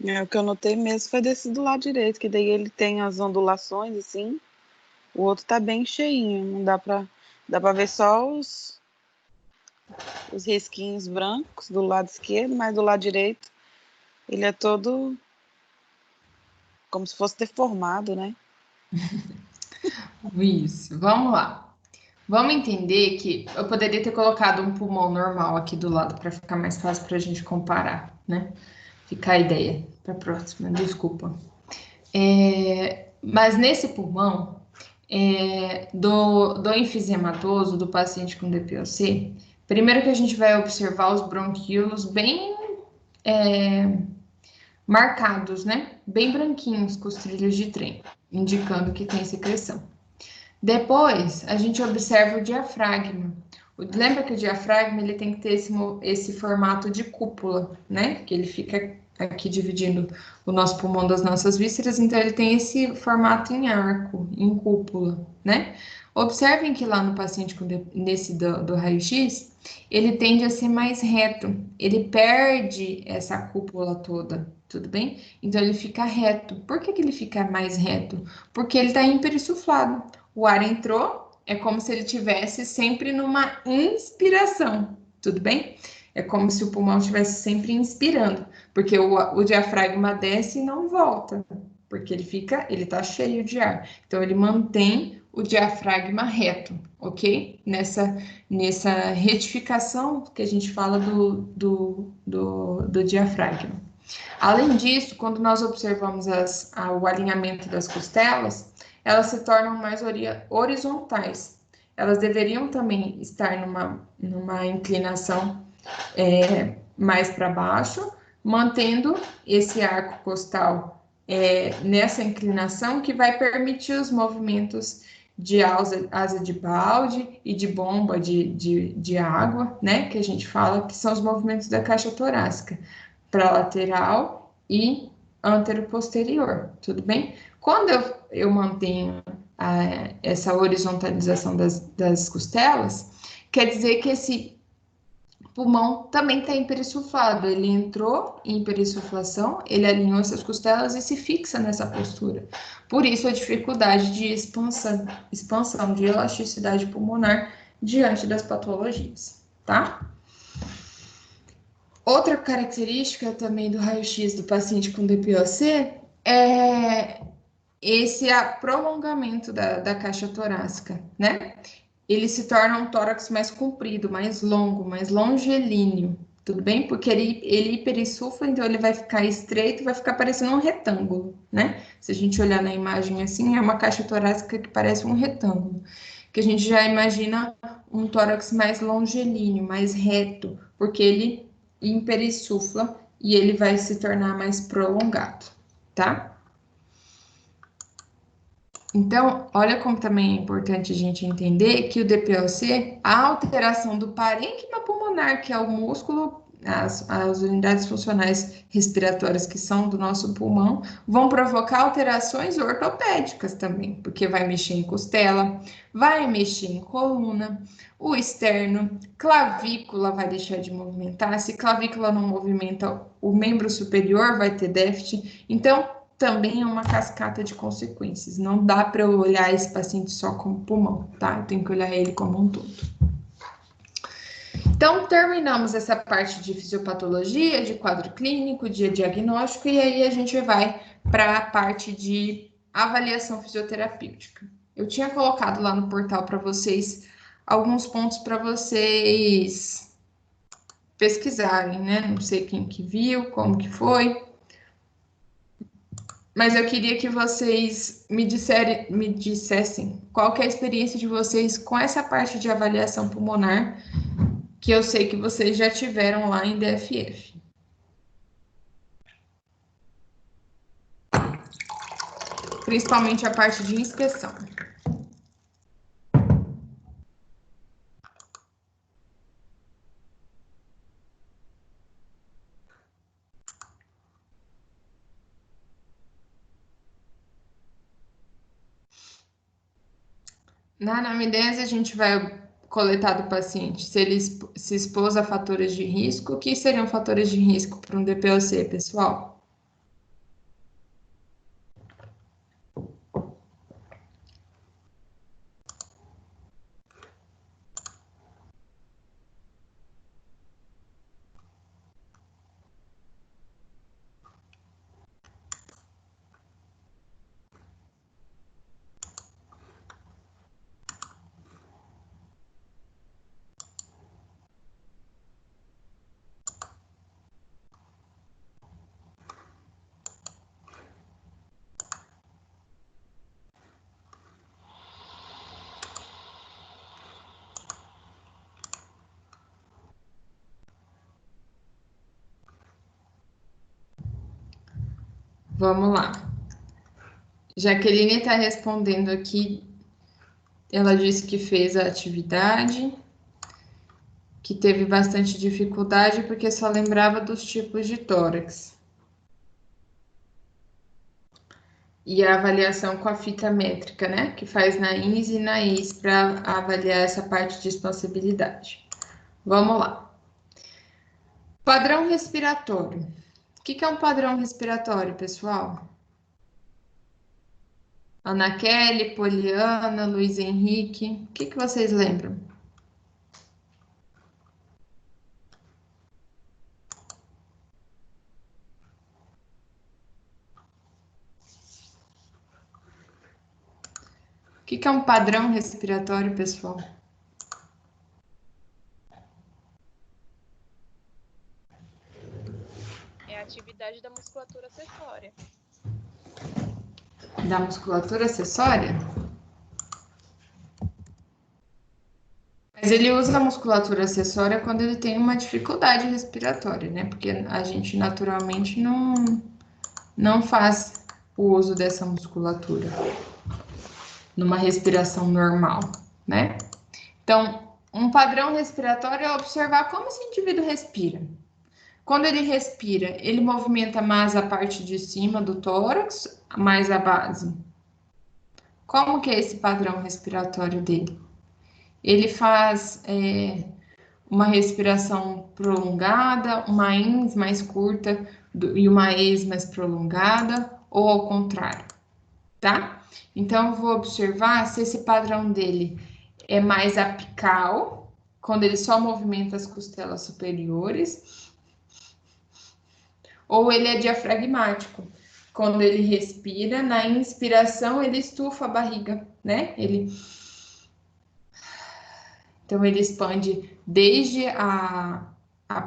O que eu notei mesmo foi desse do lado direito, que daí ele tem as ondulações assim, o outro tá bem cheinho, não dá pra ver só os risquinhos brancos do lado esquerdo, mas do lado direito ele é todo como se fosse deformado, né? Isso, vamos lá. Vamos entender que eu poderia ter colocado um pulmão normal aqui do lado para ficar mais fácil para a gente comparar, né? Ficar a ideia para a próxima, desculpa. Mas nesse pulmão, do enfisemadoso, do paciente com DPOC, primeiro que a gente vai observar os bronquíolos bem marcados, né? Bem branquinhos, com os trilhos de trem, indicando que tem secreção. Depois, a gente observa o diafragma. Lembra que o diafragma ele tem que ter esse formato de cúpula, né? Que ele fica aqui dividindo o nosso pulmão das nossas vísceras, então ele tem esse formato em arco, em cúpula, né? Observem que lá no paciente nesse do raio-x, ele tende a ser mais reto, ele perde essa cúpula toda, tudo bem? Então ele fica reto. Por que ele fica mais reto? Porque ele está hiperissuflado. O ar entrou, é como se ele tivesse sempre numa inspiração, tudo bem? É como se o pulmão estivesse sempre inspirando, porque o diafragma desce e não volta, porque ele tá cheio de ar. Então ele mantém o diafragma reto, ok? Nessa retificação que a gente fala do diafragma. Além disso, quando nós observamos o alinhamento das costelas, elas se tornam mais horizontais. Elas deveriam também estar numa inclinação mais para baixo, mantendo esse arco costal nessa inclinação que vai permitir os movimentos de asa de balde e de bomba de água, né? Que a gente fala que são os movimentos da caixa torácica, para lateral e antero-posterior, tudo bem? Quando eu mantenho essa horizontalização das costelas, quer dizer que esse pulmão também está hiperissuflado. Ele entrou em hiperissuflação, ele alinhou essas costelas e se fixa nessa postura. Por isso a dificuldade de expansão de elasticidade pulmonar diante das patologias, tá? Outra característica também do raio-x do paciente com DPOC é esse prolongamento da caixa torácica, né? Ele se torna um tórax mais comprido, mais longo, mais longilíneo, tudo bem? Porque ele hiperinsufla, então ele vai ficar estreito, vai ficar parecendo um retângulo, né? Se a gente olhar na imagem assim, é uma caixa torácica que parece um retângulo, que a gente já imagina um tórax mais longilíneo, mais reto, porque ele hiperinsufla e ele vai se tornar mais prolongado, tá? Então, olha como também é importante a gente entender que o DPLC, a alteração do parênquima pulmonar, que é o músculo, as unidades funcionais respiratórias que são do nosso pulmão, vão provocar alterações ortopédicas também, porque vai mexer em costela, vai mexer em coluna, o externo, clavícula vai deixar de movimentar. Se clavícula não movimenta, o membro superior vai ter déficit. Então, também é uma cascata de consequências. Não dá para eu olhar esse paciente só como pulmão, tá? Eu tenho que olhar ele como um todo. Então, terminamos essa parte de fisiopatologia, de quadro clínico, de diagnóstico, e aí a gente vai para a parte de avaliação fisioterapêutica. Eu tinha colocado lá no portal para vocês alguns pontos para vocês pesquisarem, né? Não sei quem que viu, como que foi. Mas eu queria que vocês me dissessem qual que é a experiência de vocês com essa parte de avaliação pulmonar, que eu sei que vocês já tiveram lá em DFF. Principalmente a parte de inspeção. Na anamnese, a gente vai coletar do paciente se ele se expôs a fatores de risco. O que seriam fatores de risco para um DPOC, pessoal? Vamos lá. Jaqueline está respondendo aqui. Ela disse que fez a atividade, que teve bastante dificuldade porque só lembrava dos tipos de tórax. E a avaliação com a fita métrica, né? Que faz na INS e na IS para avaliar essa parte de expansibilidade. Vamos lá. Padrão respiratório. O que é um padrão respiratório, pessoal? Ana Kelly, Poliana, Luiz Henrique. O que vocês lembram? O que é um padrão respiratório, pessoal? É a atividade da musculatura acessória. Da musculatura acessória? Mas ele usa a musculatura acessória quando ele tem uma dificuldade respiratória, né? Porque a gente naturalmente não faz o uso dessa musculatura numa respiração normal, né? Então, um padrão respiratório é observar como esse indivíduo respira. Quando ele respira, ele movimenta mais a parte de cima do tórax, mais a base. Como que é esse padrão respiratório dele? Ele faz uma respiração prolongada, uma ins mais curta e uma ex mais prolongada, ou ao contrário, tá? Então, eu vou observar se esse padrão dele é mais apical, quando ele só movimenta as costelas superiores, ou ele é diafragmático, quando ele respira, na inspiração ele estufa a barriga, né? Então, ele expande desde a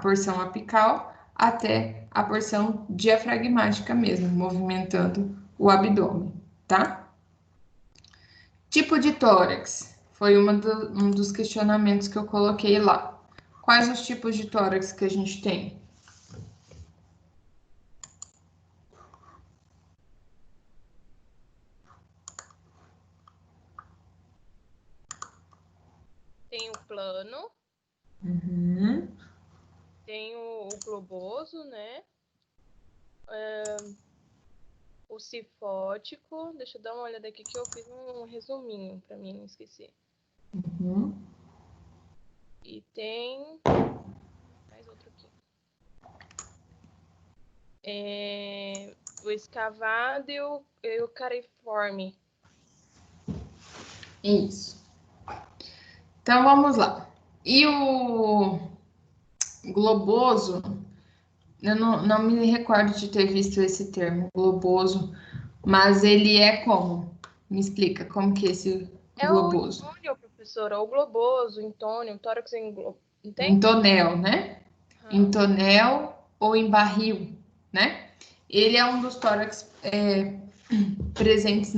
porção apical até a porção diafragmática mesmo, movimentando o abdômen, tá? Tipo de tórax, foi um dos questionamentos que eu coloquei lá. Quais os tipos de tórax que a gente tem? Tem o plano, tem o globoso, né? O cifótico. Deixa eu dar uma olhada aqui que eu fiz um resuminho para mim não esquecer. E tem mais outro aqui. O escavado e o cariforme. Isso. Então, vamos lá. E o globoso, eu não me recordo de ter visto esse termo, globoso, mas ele é como? Me explica, como que é esse globoso? É o intônio, professora, o globoso, o intônio, o tórax em globo. Entende? Intonel, né? Intonel ou em barril, né? Ele é um dos tórax presentes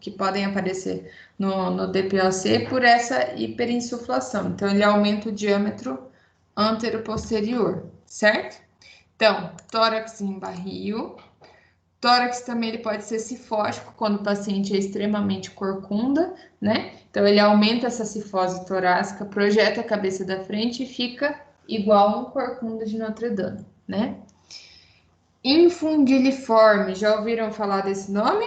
que podem aparecer no DPOC por essa hiperinsuflação. Então, ele aumenta o diâmetro antero-posterior, certo? Então, tórax em barril. Tórax também ele pode ser cifótico quando o paciente é extremamente corcunda, né? Então, ele aumenta essa cifose torácica, projeta a cabeça da frente e fica igual um corcunda de Notre Dame, né? Infundiliforme, já ouviram falar desse nome?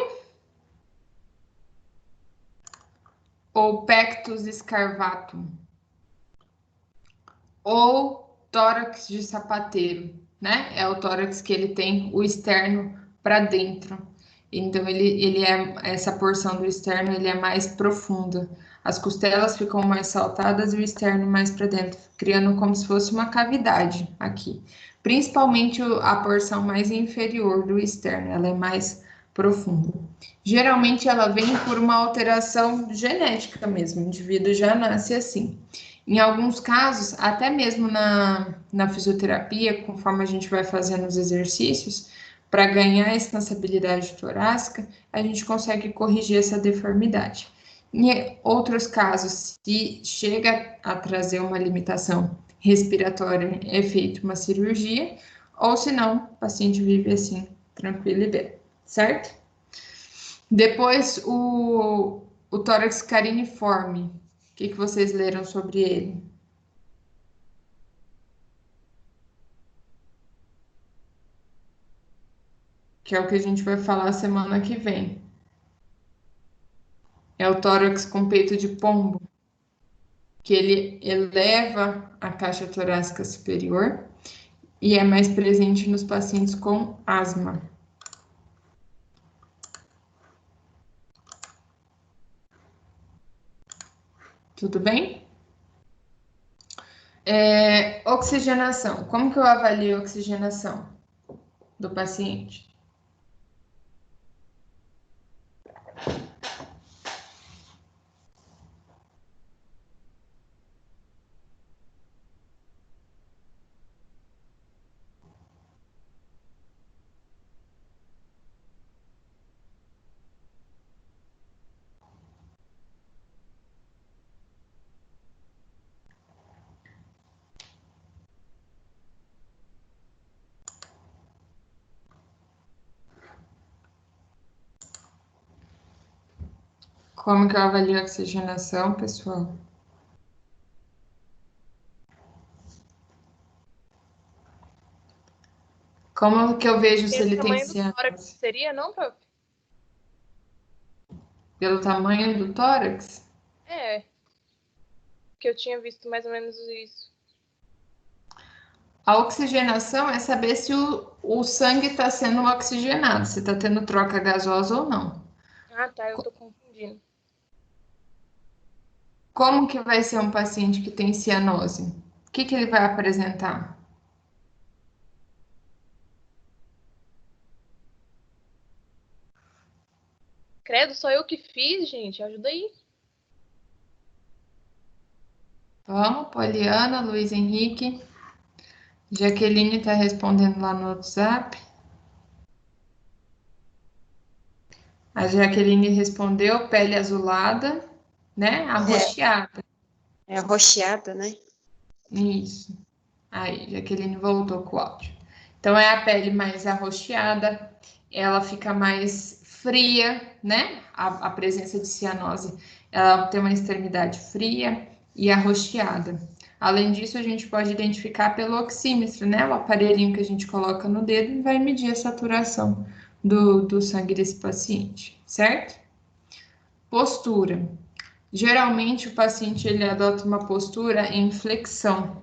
Ou pectus escarvatum? Ou tórax de sapateiro, né? É o tórax que ele tem o externo para dentro. Então, essa porção do externo ele é mais profunda. As costelas ficam mais saltadas e o externo mais para dentro, criando como se fosse uma cavidade aqui. Principalmente a porção mais inferior do externo, ela é mais profunda. Geralmente ela vem por uma alteração genética mesmo, o indivíduo já nasce assim. Em alguns casos, até mesmo na fisioterapia, conforme a gente vai fazendo os exercícios, para ganhar extensibilidade torácica, a gente consegue corrigir essa deformidade. Em outros casos, se chega a trazer uma limitação respiratória, é feita uma cirurgia, ou se não, o paciente vive assim, tranquilo e bem, certo? Depois, o tórax cariniforme. O que vocês leram sobre ele? Que é o que a gente vai falar semana que vem. É o tórax com peito de pombo, que ele eleva a caixa torácica superior e é mais presente nos pacientes com asma. Tudo bem? Oxigenação. Como que eu avalio a oxigenação do paciente? Como que eu avalio a oxigenação, pessoal? Como que eu vejo se Pelo ele tem tamanho do tórax cianose? seria, não, prof? Pelo tamanho do tórax? É, que eu tinha visto mais ou menos isso. A oxigenação é saber se o sangue está sendo oxigenado, se está tendo troca gasosa ou não. Ah, tá, eu tô confundindo. Como que vai ser um paciente que tem cianose? O que ele vai apresentar? Credo, só eu que fiz, gente, ajuda aí. Vamos, Poliana, Luiz Henrique. Jaqueline está respondendo lá no WhatsApp. A Jaqueline respondeu pele azulada, né? Arroxeada. É arroxeada, né? Isso. Aí, Jaqueline voltou com o áudio. Então, é a pele mais arroxeada, ela fica mais fria, né? A presença de cianose, ela tem uma extremidade fria e arroxeada. Além disso, a gente pode identificar pelo oxímetro, né? O aparelhinho que a gente coloca no dedo e vai medir a saturação do sangue desse paciente, certo? Postura. Geralmente, o paciente ele adota uma postura em flexão,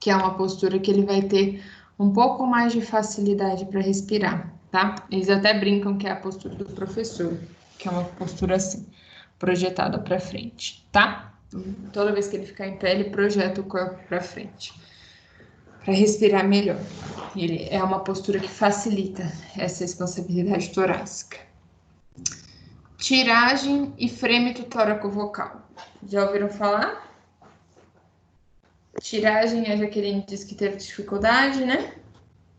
que é uma postura que ele vai ter um pouco mais de facilidade para respirar, tá? Eles até brincam que é a postura do professor, que é uma postura assim, projetada para frente, tá? Toda vez que ele ficar em pé, ele projeta o corpo para frente, para respirar melhor. Ele é uma postura que facilita essa expansibilidade torácica. Tiragem e frêmito tóraco-vocal. Já ouviram falar? Tiragem, a Jaqueline disse que teve dificuldade, né?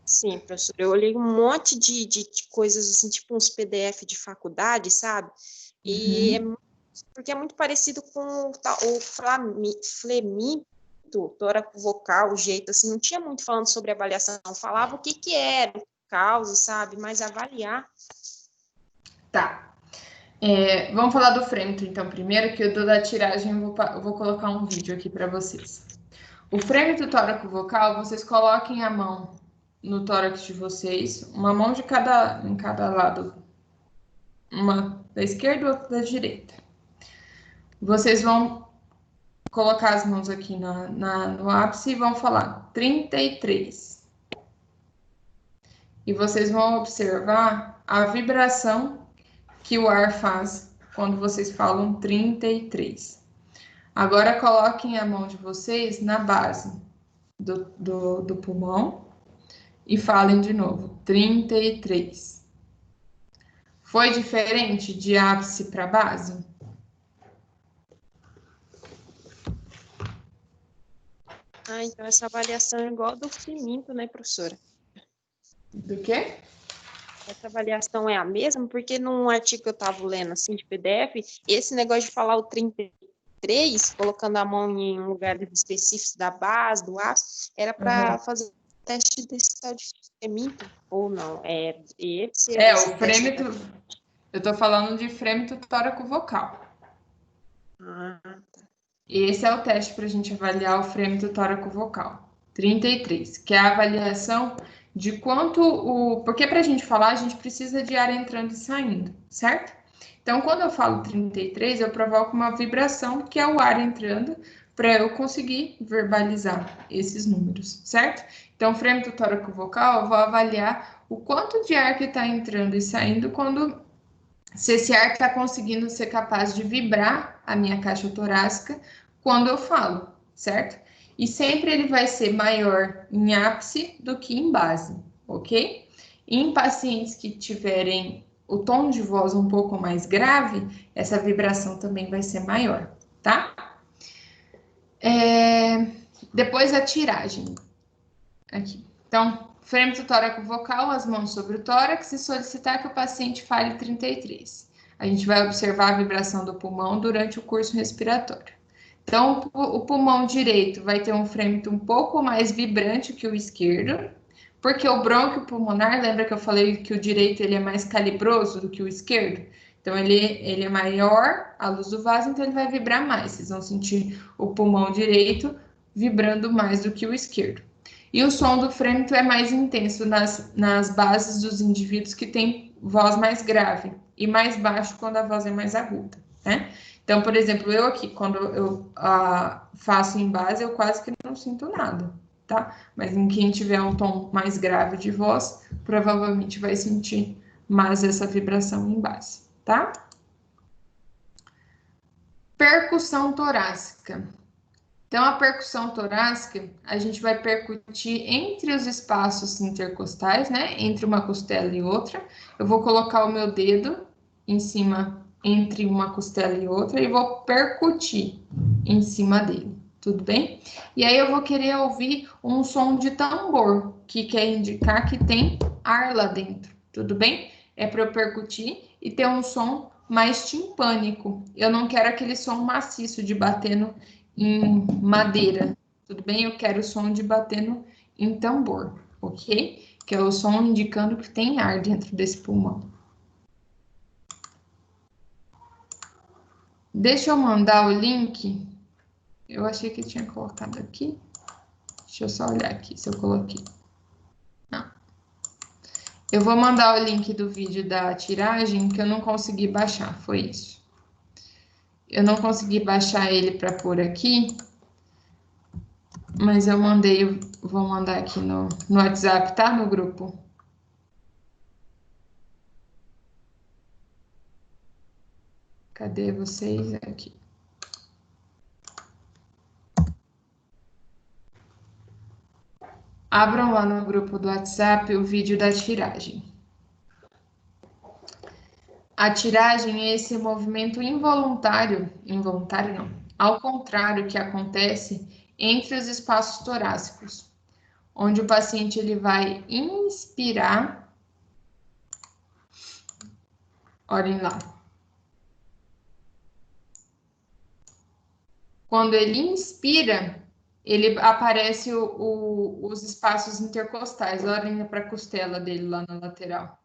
Sim, professor. Eu olhei um monte de coisas, assim, tipo uns PDF de faculdade, sabe? E porque é muito parecido com o flemito, tóraco vocal, o jeito, assim, não tinha muito falando sobre avaliação, falava o que era, causa, sabe? Mas avaliar. Tá. Vamos falar do frêmito, então, primeiro, que eu da tiragem, eu vou colocar um vídeo aqui para vocês. O frêmito tóraco-vocal, vocês coloquem a mão no tórax de vocês, uma mão em cada lado, uma da esquerda e outra da direita. Vocês vão colocar as mãos aqui no ápice e vão falar 33. E vocês vão observar a vibração que o ar faz quando vocês falam 33. Agora coloquem a mão de vocês na base do pulmão e falem de novo, 33. Foi diferente de ápice para base? Ah, então essa avaliação é igual a do flemito, né, professora? Do quê? Essa avaliação é a mesma, porque num artigo que eu estava lendo, assim, de PDF, esse negócio de falar o 33, colocando a mão em um lugar específico da base, do ápice, era para fazer teste desse tal de frêmito, ou não? É esse? É, esse o teste frêmito, eu tô falando de frêmito tóraco-vocal. Ah, Esse é o teste para a gente avaliar o frêmito tóraco-vocal. 33, que é a avaliação de quanto o... Porque para a gente falar, a gente precisa de ar entrando e saindo, certo? Então, quando eu falo 33, eu provoco uma vibração, que é o ar entrando, para eu conseguir verbalizar esses números, certo? Então, frêmito tóraco-vocal, eu vou avaliar o quanto de ar que está entrando e saindo quando... Se esse ar está conseguindo ser capaz de vibrar a minha caixa torácica quando eu falo, certo? E sempre ele vai ser maior em ápice do que em base, ok? Em pacientes que tiverem o tom de voz um pouco mais grave, essa vibração também vai ser maior, tá? Depois a tiragem. Aqui. Então, frêmito tóraco-vocal, as mãos sobre o tórax e solicitar que o paciente fale 33. A gente vai observar a vibração do pulmão durante o curso respiratório. Então, o pulmão direito vai ter um frêmito um pouco mais vibrante que o esquerdo, porque o brônquio pulmonar, lembra que eu falei que o direito ele é mais calibroso do que o esquerdo? Então, ele é maior a luz do vaso, então ele vai vibrar mais. Vocês vão sentir o pulmão direito vibrando mais do que o esquerdo. E o som do frêmito é mais intenso nas bases dos indivíduos que têm voz mais grave e mais baixo quando a voz é mais aguda, né? Então, por exemplo, eu aqui, quando eu faço em base, eu quase que não sinto nada, tá? Mas em quem tiver um tom mais grave de voz, provavelmente vai sentir mais essa vibração em base, tá? Percussão torácica. Então, a percussão torácica, a gente vai percutir entre os espaços intercostais, né? Entre uma costela e outra. Eu vou colocar o meu dedo em cima, entre uma costela e outra, e vou percutir em cima dele, tudo bem? E aí eu vou querer ouvir um som de tambor, que quer indicar que tem ar lá dentro, tudo bem? É para eu percutir e ter um som mais timpânico. Eu não quero aquele som maciço de batendo em madeira, tudo bem? Eu quero o som de batendo em tambor, ok? Que é o som indicando que tem ar dentro desse pulmão. Deixa eu mandar o link. Eu achei que eu tinha colocado aqui. Deixa eu só olhar aqui se eu coloquei. Não. Eu vou mandar o link do vídeo da tiragem que eu não consegui baixar, foi isso. Eu não consegui baixar ele para pôr aqui, mas eu mandei, vou mandar aqui no WhatsApp, tá? No grupo. Cadê vocês? Aqui. Abram lá no grupo do WhatsApp o vídeo da tiragem. A tiragem é esse movimento involuntário não, ao contrário que acontece entre os espaços torácicos, onde o paciente ele vai inspirar, olhem lá. Quando ele inspira, ele aparece os espaços intercostais, olhem para a costela dele lá na lateral.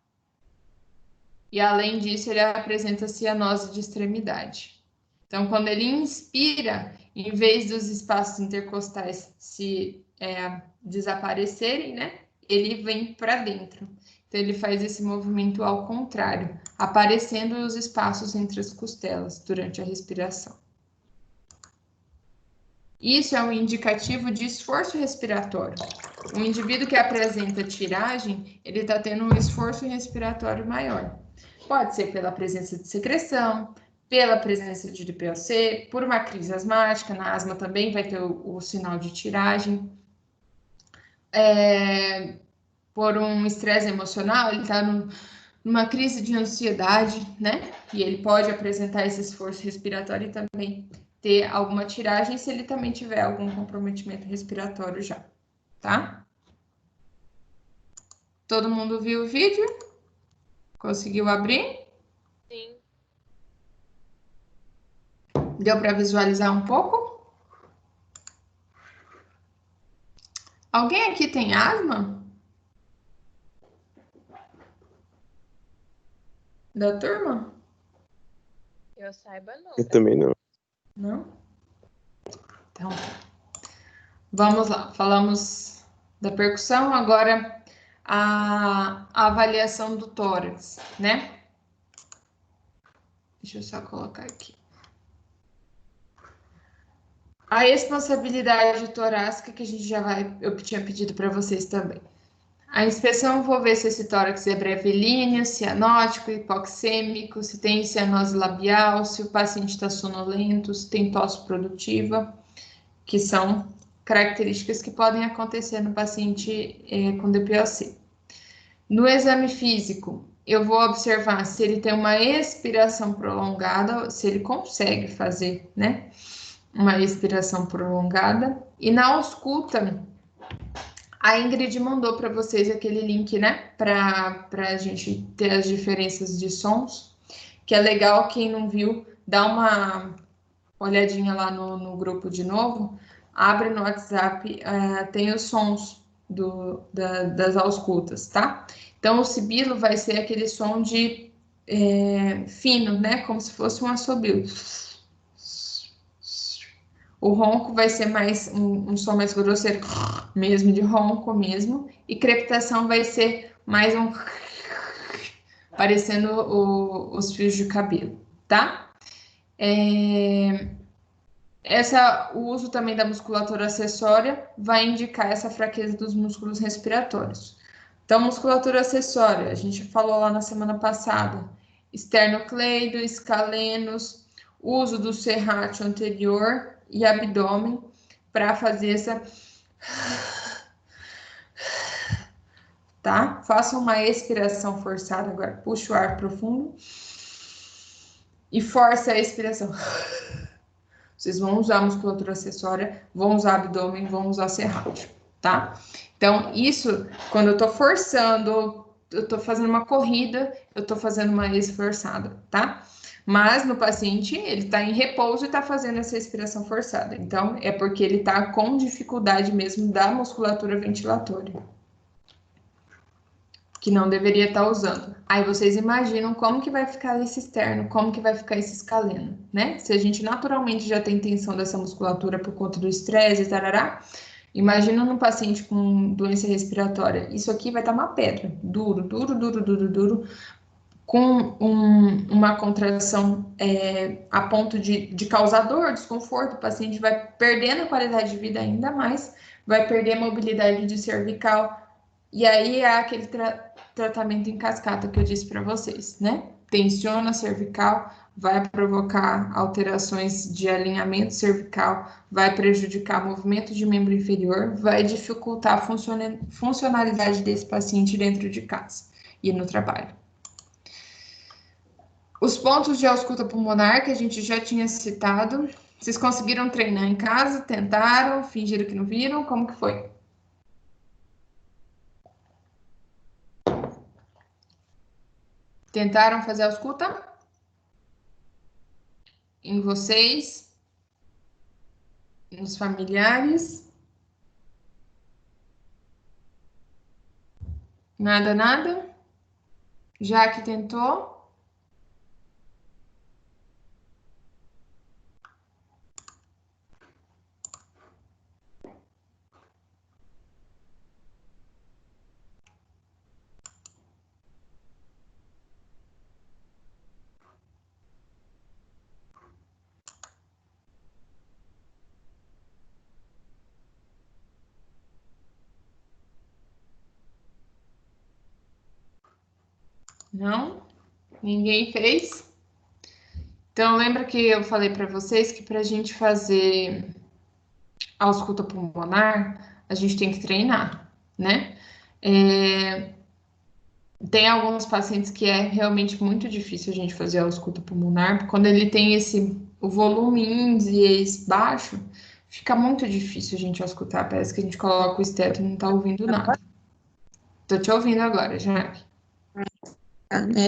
E além disso, ele apresenta cianose de extremidade. Então, quando ele inspira, em vez dos espaços intercostais se desaparecerem, né? Ele vem para dentro. Então, ele faz esse movimento ao contrário, aparecendo os espaços entre as costelas durante a respiração. Isso é um indicativo de esforço respiratório. Um indivíduo que apresenta tiragem, ele está tendo um esforço respiratório maior. Pode ser pela presença de secreção, pela presença de DPOC, por uma crise asmática, na asma também vai ter o sinal de tiragem. Por um estresse emocional, ele está numa crise de ansiedade, né? E ele pode apresentar esse esforço respiratório e também ter alguma tiragem se ele também tiver algum comprometimento respiratório já, tá? Todo mundo viu o vídeo? Conseguiu abrir? Sim. Deu para visualizar um pouco? Alguém aqui tem asma? Da turma? Eu saiba, não. Eu também não. Não? Então, vamos lá. Falamos da percussão, agora a avaliação do tórax, né? Deixa eu só colocar aqui. A expansabilidade torácica, que a gente já vai, eu tinha pedido para vocês também. A inspeção, vou ver se esse tórax é brevilíneo, cianótico, hipoxêmico, se tem cianose labial, se o paciente está sonolento, se tem tosse produtiva, que são características que podem acontecer no paciente com DPOC. No exame físico, eu vou observar se ele tem uma expiração prolongada, se ele consegue fazer, né? Uma expiração prolongada. E na ausculta, a Ingrid mandou para vocês aquele link, né? Para a gente ter as diferenças de sons, que é legal, quem não viu, dá uma olhadinha lá no grupo de novo, abre no WhatsApp, tem os sons das auscultas, tá? Então, o sibilo vai ser aquele som de fino, né? Como se fosse um assobio. O ronco vai ser mais um som mais grosseiro, mesmo de ronco mesmo. E crepitação vai ser mais um parecendo os fios de cabelo, tá? O uso também da musculatura acessória vai indicar essa fraqueza dos músculos respiratórios. Então, musculatura acessória, a gente falou lá na semana passada, esternocleido, escalenos, uso do serrátil anterior e abdômen para fazer essa... Tá? Faça uma expiração forçada agora, puxa o ar profundo e força a expiração. Vocês vão usar a musculatura acessória, vão usar abdômen, vão usar serrátil, tá? Então, isso, quando eu tô forçando, eu tô fazendo uma corrida, eu tô fazendo uma esforçada, tá? Mas no paciente, ele tá em repouso e tá fazendo essa respiração forçada. Então, é porque ele tá com dificuldade mesmo da musculatura ventilatória, que não deveria estar usando. Aí vocês imaginam como que vai ficar esse externo, como que vai ficar esse escaleno, né? Se a gente naturalmente já tem tensão dessa musculatura por conta do estresse e tarará, imagina num paciente com doença respiratória. Isso aqui vai estar uma pedra, duro, duro, duro, duro, duro, com uma contração a ponto de causar dor, desconforto, o paciente vai perdendo a qualidade de vida ainda mais, vai perder a mobilidade de cervical, e aí é aquele tratamento em cascata que eu disse para vocês, né? Tensiona a cervical, vai provocar alterações de alinhamento cervical, vai prejudicar o movimento de membro inferior, vai dificultar a funcionalidade desse paciente dentro de casa e no trabalho. Os pontos de ausculta pulmonar que a gente já tinha citado, vocês conseguiram treinar em casa? Tentaram? Fingiram que não viram? Como que foi? Tentaram fazer a ausculta? Em vocês? Nos familiares? Nada, nada? Já que tentou? Não? Ninguém fez? Então, lembra que eu falei para vocês que para a gente fazer a ausculta pulmonar, a gente tem que treinar, né? Tem alguns pacientes que é realmente muito difícil a gente fazer a ausculta pulmonar, quando ele tem o volume índice baixo, fica muito difícil a gente auscultar, parece que a gente coloca o esteto e não tá ouvindo nada. Tô te ouvindo agora, Jaque.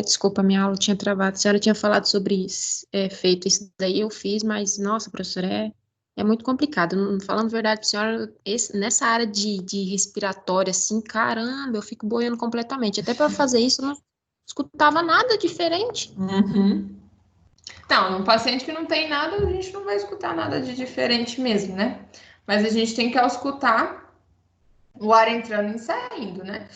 Desculpa, minha aula tinha travado. A senhora tinha falado sobre isso, feito isso daí, eu fiz, mas, nossa, professora, É muito complicado. Falando a verdade pra senhora, nessa área de respiratória, assim, caramba, eu fico boiando completamente. Até para fazer isso, eu não escutava nada diferente. Uhum. Não, num paciente que não tem nada, a gente não vai escutar nada de diferente mesmo, né? Mas a gente tem que escutar o ar entrando e saindo, né?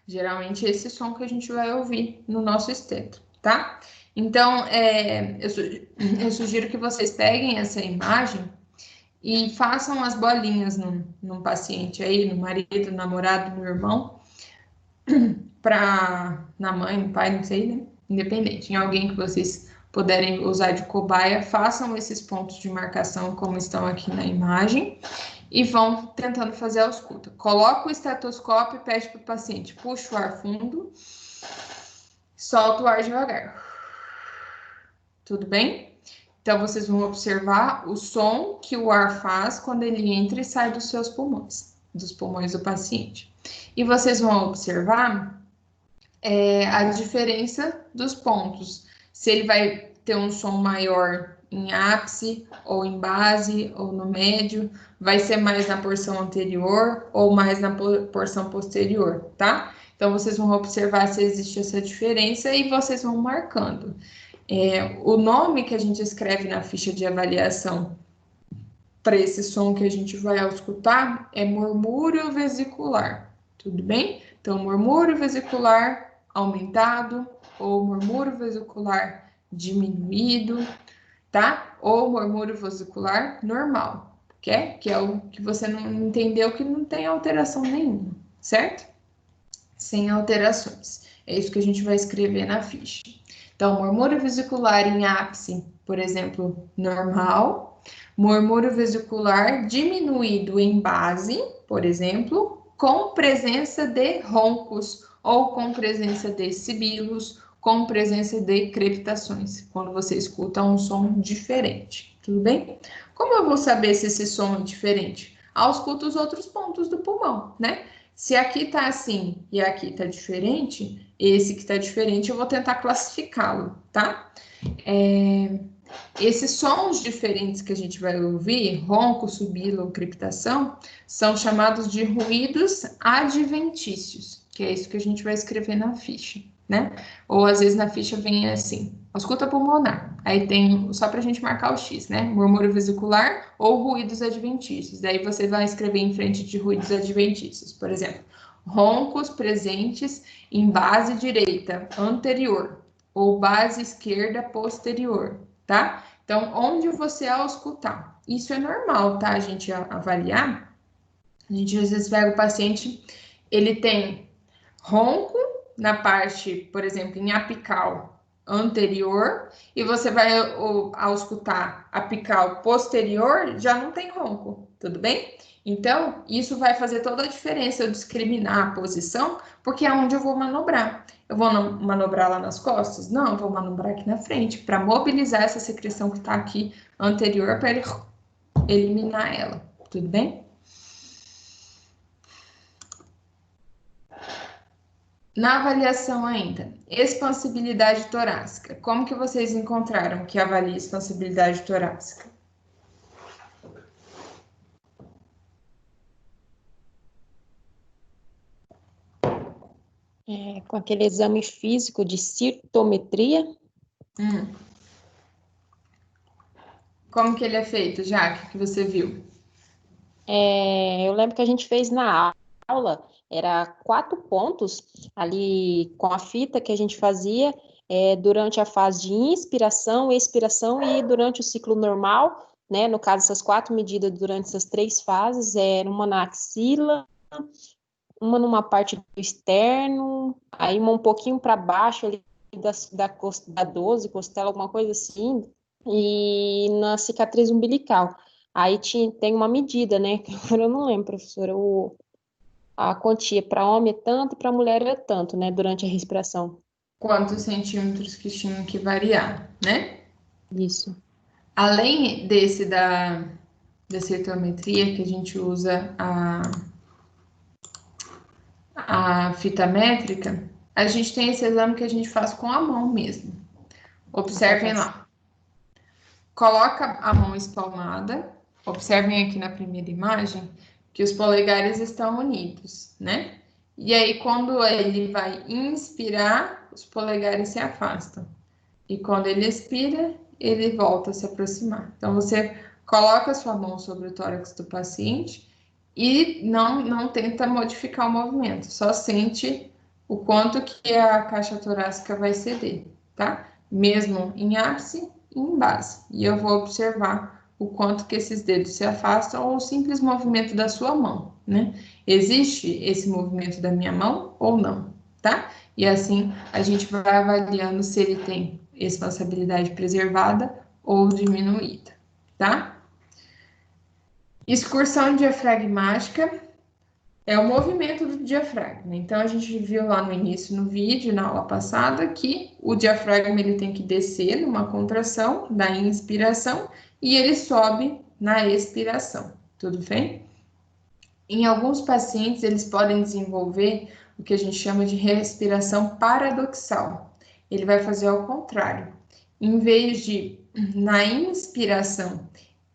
Geralmente esse som que a gente vai ouvir no nosso esteto, tá? Então, eu sugiro que vocês peguem essa imagem e façam as bolinhas num paciente aí, no marido, no namorado, no irmão, na mãe, no pai, não sei, né? Independente, em alguém que vocês puderem usar de cobaia, façam esses pontos de marcação como estão aqui na imagem e vão tentando fazer a ausculta. Coloca o estetoscópio e pede para o paciente, puxa o ar fundo, solta o ar devagar. Tudo bem? Então, vocês vão observar o som que o ar faz quando ele entra e sai dos seus pulmões, dos pulmões do paciente. E vocês vão observar a diferença dos pontos. Se ele vai ter um som maior em ápice, ou em base, ou no médio, vai ser mais na porção anterior ou mais na porção posterior, tá? Então, vocês vão observar se existe essa diferença e vocês vão marcando. O nome que a gente escreve na ficha de avaliação para esse som que a gente vai escutar é murmúrio vesicular, tudo bem? Então, murmúrio vesicular aumentado ou murmúrio vesicular diminuído, tá? Ou murmúrio vesicular normal, que é o que você não entendeu, que não tem alteração nenhuma, certo? Sem alterações. É isso que a gente vai escrever na ficha. Então, murmúrio vesicular em ápice, por exemplo, normal. Murmúrio vesicular diminuído em base, por exemplo, com presença de roncos ou com presença de sibilos, com presença de crepitações, quando você escuta um som diferente, tudo bem? Como eu vou saber se esse som é diferente? Ausculto os outros pontos do pulmão, né? Se aqui tá assim e aqui tá diferente, esse que tá diferente eu vou tentar classificá-lo, tá? Esses sons diferentes que a gente vai ouvir, ronco, subilo ou crepitação, são chamados de ruídos adventícios, que é isso que a gente vai escrever na ficha, né? Ou às vezes na ficha vem assim, ausculta pulmonar. Aí tem, só para a gente marcar o X, né? Murmúrio vesicular ou ruídos adventícios. Daí você vai escrever em frente de ruídos adventícios. Por exemplo, roncos presentes em base direita anterior ou base esquerda posterior, tá? Então, onde você auscultar? Isso é normal, tá? A gente avaliar. A gente às vezes pega o paciente, ele tem ronco na parte, por exemplo, em apical anterior, e você vai auscultar apical posterior, já não tem ronco, tudo bem? Então, isso vai fazer toda a diferença eu discriminar a posição, porque é onde eu vou manobrar. Eu vou manobrar lá nas costas? Não, eu vou manobrar aqui na frente, para mobilizar essa secreção que está aqui anterior, para ele eliminar ela, tudo bem? Na avaliação ainda, expansibilidade torácica. Como que vocês encontraram que avalia expansibilidade torácica? Com aquele exame físico de citometria. Como que ele é feito, Jaque, que você viu? Eu lembro que a gente fez na aula, era 4 pontos ali com a fita que a gente fazia durante a fase de inspiração, expiração e durante o ciclo normal, né? No caso, essas 4 medidas durante essas 3 fases, uma na axila, uma numa parte do externo, aí uma um pouquinho para baixo ali da 12, costela, alguma coisa assim, e na cicatriz umbilical. Aí tem uma medida, né? Que agora eu não lembro, professora, a quantia para homem é tanto e para mulher é tanto, né? Durante a respiração. Quantos centímetros que tinham que variar, né? Isso. Além da citometria, que a gente usa a fita métrica, a gente tem esse exame que a gente faz com a mão mesmo. Observem lá. coloca a mão espalmada, observem aqui na primeira imagem que os polegares estão unidos, né? E aí, quando ele vai inspirar, os polegares se afastam. E quando ele expira, ele volta a se aproximar. Então, você coloca a sua mão sobre o tórax do paciente e não tenta modificar o movimento, só sente o quanto que a caixa torácica vai ceder, tá? Mesmo em ápice e em base. E eu vou observar o quanto que esses dedos se afastam ou o simples movimento da sua mão, né? Existe esse movimento da minha mão ou não, tá? E assim a gente vai avaliando se ele tem expansibilidade preservada ou diminuída, tá? Excursão diafragmática é o movimento do diafragma. Então, a gente viu lá no início, no vídeo, na aula passada, que o diafragma ele tem que descer numa contração, da inspiração, e ele sobe na expiração. Tudo bem? Em alguns pacientes, eles podem desenvolver o que a gente chama de respiração paradoxal. Ele vai fazer ao contrário. Em vez de, na inspiração,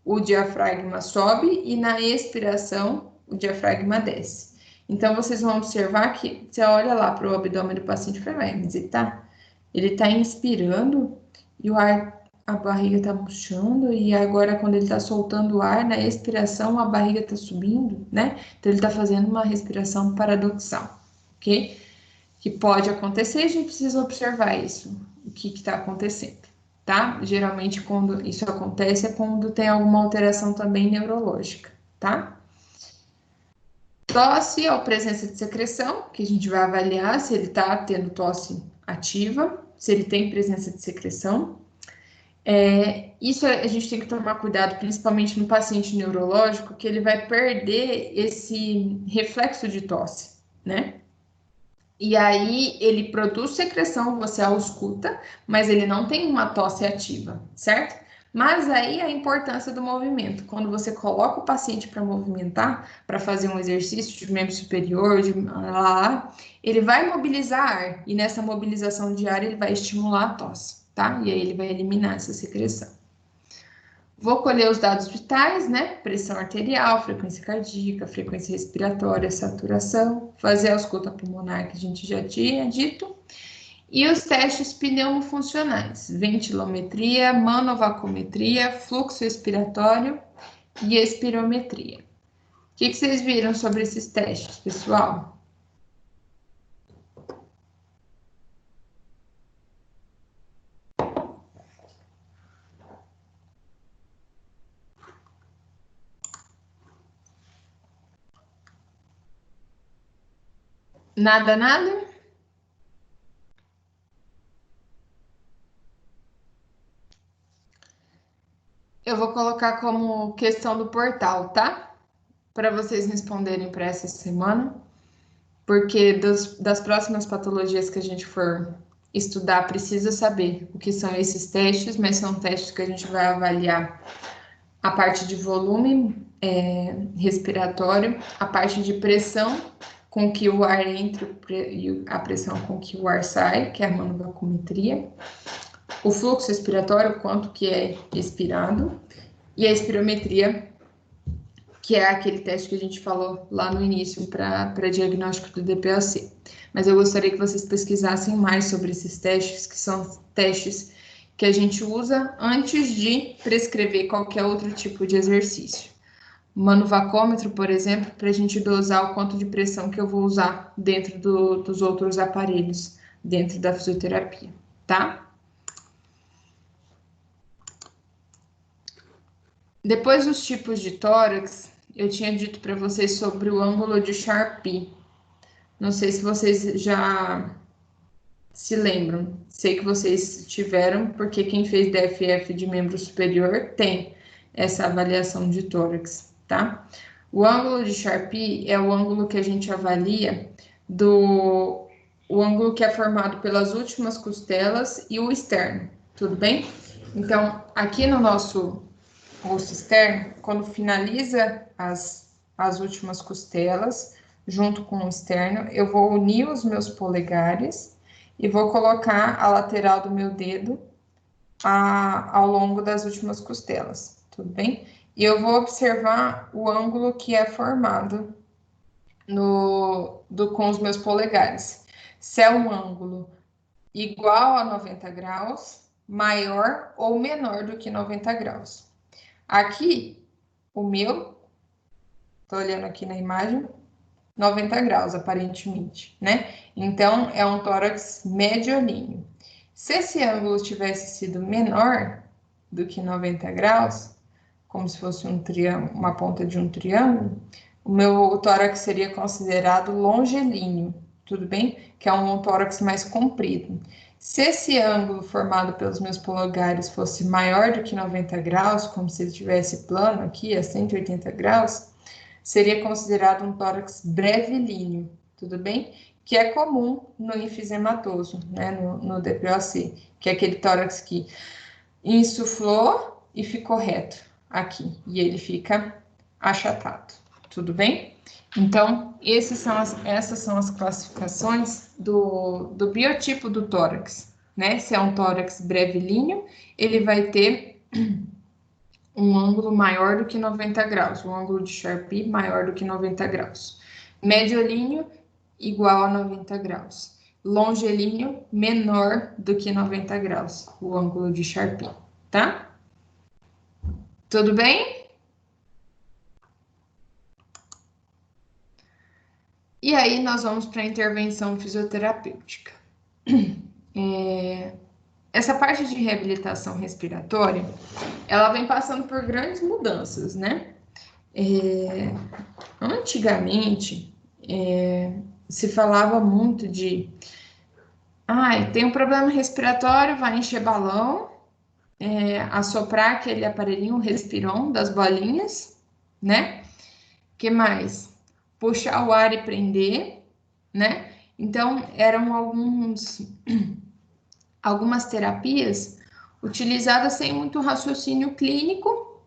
o diafragma sobe e na expiração, o diafragma desce. Então, vocês vão observar que você olha lá para o abdômen do paciente e fala, mas ele tá inspirando e o ar, a barriga está murchando, e agora quando ele está soltando o ar, na expiração a barriga está subindo, né? Então, ele está fazendo uma respiração paradoxal, ok? Que pode acontecer, a gente precisa observar isso, o que está acontecendo, tá? Geralmente, quando isso acontece, é quando tem alguma alteração também neurológica, tá? Tosse ou presença de secreção, que a gente vai avaliar se ele está tendo tosse ativa, se ele tem presença de secreção. Isso a gente tem que tomar cuidado, principalmente no paciente neurológico, que ele vai perder esse reflexo de tosse, né? E aí ele produz secreção, você a ausculta, mas ele não tem uma tosse ativa, certo? Mas aí a importância do movimento. Quando você coloca o paciente para movimentar, para fazer um exercício de membro superior, ele vai mobilizar ar, e nessa mobilização de ar ele vai estimular a tosse, tá? E aí ele vai eliminar essa secreção. Vou colher os dados vitais, né? Pressão arterial, frequência cardíaca, frequência respiratória, saturação, fazer a ausculta pulmonar, que a gente já tinha dito. E os testes pneumofuncionais, ventilometria, manovacometria, fluxo expiratório e espirometria. O que vocês viram sobre esses testes, pessoal? Nada, nada? Eu vou colocar como questão do portal, tá? Para vocês responderem para essa semana, porque das próximas patologias que a gente for estudar, precisa saber o que são esses testes, mas são testes que a gente vai avaliar a parte de volume respiratório, a parte de pressão com que o ar entra e a pressão com que o ar sai, que é a manovacometria, o fluxo respiratório, quanto que é expirado, e a espirometria, que é aquele teste que a gente falou lá no início para diagnóstico do DPOC. Mas eu gostaria que vocês pesquisassem mais sobre esses testes, que são testes que a gente usa antes de prescrever qualquer outro tipo de exercício. Manovacômetro, por exemplo, para a gente dosar o quanto de pressão que eu vou usar dentro dos outros aparelhos, dentro da fisioterapia, tá? Depois dos tipos de tórax, eu tinha dito para vocês sobre o ângulo de Charpy. Não sei se vocês já se lembram. Sei que vocês tiveram, porque quem fez DFF de membro superior tem essa avaliação de tórax, tá? O ângulo de Charpy é o ângulo que a gente avalia o ângulo que é formado pelas últimas costelas e o externo, tudo bem? Então, aqui no nosso rosto externo, quando finaliza as últimas costelas, junto com o externo, eu vou unir os meus polegares e vou colocar a lateral do meu dedo ao longo das últimas costelas, tudo bem? E eu vou observar o ângulo que é formado com os meus polegares. Se é um ângulo igual a 90 graus, maior ou menor do que 90 graus. Aqui, o meu, tô olhando aqui na imagem, 90 graus, aparentemente, né? Então, é um tórax mediolíneo. Se esse ângulo tivesse sido menor do que 90 graus, como se fosse um triângulo, uma ponta de um triângulo, o meu tórax seria considerado longilíneo, tudo bem? Que é um tórax mais comprido. Se esse ângulo formado pelos meus polegares fosse maior do que 90 graus, como se ele estivesse plano aqui, a 180 graus, seria considerado um tórax brevilíneo, tudo bem? Que é comum no enfisematoso, né, no DPOC, que é aquele tórax que insuflou e ficou reto aqui, e ele fica achatado, tudo bem? Então, essas são as classificações do biotipo do tórax, né? Se é um tórax brevilíneo, ele vai ter um ângulo maior do que 90 graus, um ângulo de Charpy maior do que 90 graus. Mediolíneo, igual a 90 graus. Longilíneo, menor do que 90 graus, o ângulo de Charpy, tá? Tudo bem? E aí, nós vamos para a intervenção fisioterapêutica. Essa parte de reabilitação respiratória, ela vem passando por grandes mudanças, né? Antigamente, se falava muito de tem um problema respiratório, vai encher balão, assoprar aquele aparelhinho, respiron das bolinhas, né? Que mais? Puxar o ar e prender, né? Então, eram algumas terapias utilizadas sem muito raciocínio clínico,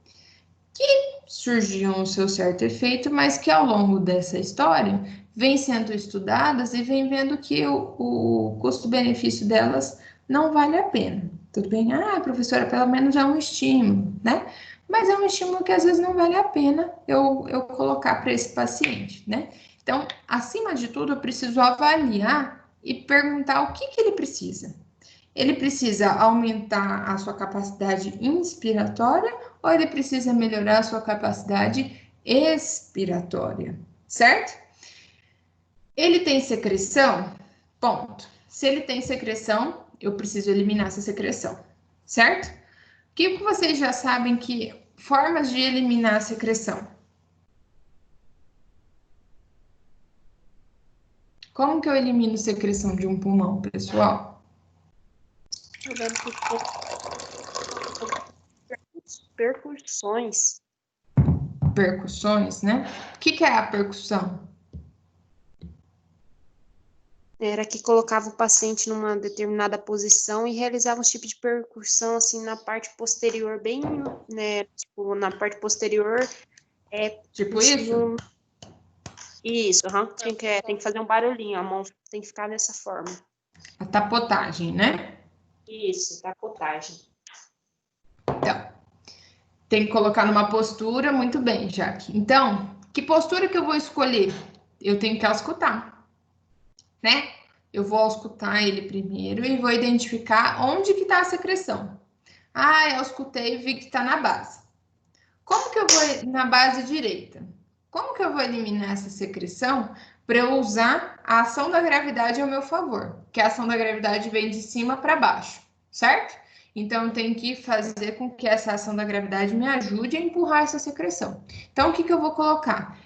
que surgiam o seu certo efeito, mas que ao longo dessa história vem sendo estudadas e vem vendo que o custo-benefício delas não vale a pena. Tudo bem? Professora, pelo menos é um estímulo, né? Mas é um estímulo que às vezes não vale a pena eu colocar para esse paciente, né? Então, acima de tudo, eu preciso avaliar e perguntar o que ele precisa. Ele precisa aumentar a sua capacidade inspiratória ou ele precisa melhorar a sua capacidade expiratória, certo? Ele tem secreção? Ponto. Se ele tem secreção, eu preciso eliminar essa secreção, certo? O que vocês já sabem que formas de eliminar a secreção? Como que eu elimino secreção de um pulmão, pessoal? Eu lembro que percussões. Percussões, né? O que é a percussão? Era que colocava o paciente numa determinada posição e realizava um tipo de percussão, assim, na parte posterior, bem, né, tipo, na parte posterior. Tipo isso? Isso, tem que fazer um barulhinho, a mão tem que ficar dessa forma. A tapotagem, né? Isso, tapotagem. Então, tem que colocar numa postura, muito bem, Jaque. Então, que postura que eu vou escolher? Eu tenho que auscultar, né? Eu vou auscultar ele primeiro e vou identificar onde que tá a secreção. Eu auscultei e vi que tá na base. Como que eu vou na base direita? Como que eu vou eliminar essa secreção para eu usar a ação da gravidade ao meu favor? Que a ação da gravidade vem de cima para baixo, certo? Então, eu tenho que fazer com que essa ação da gravidade me ajude a empurrar essa secreção. Então, o que eu vou colocar?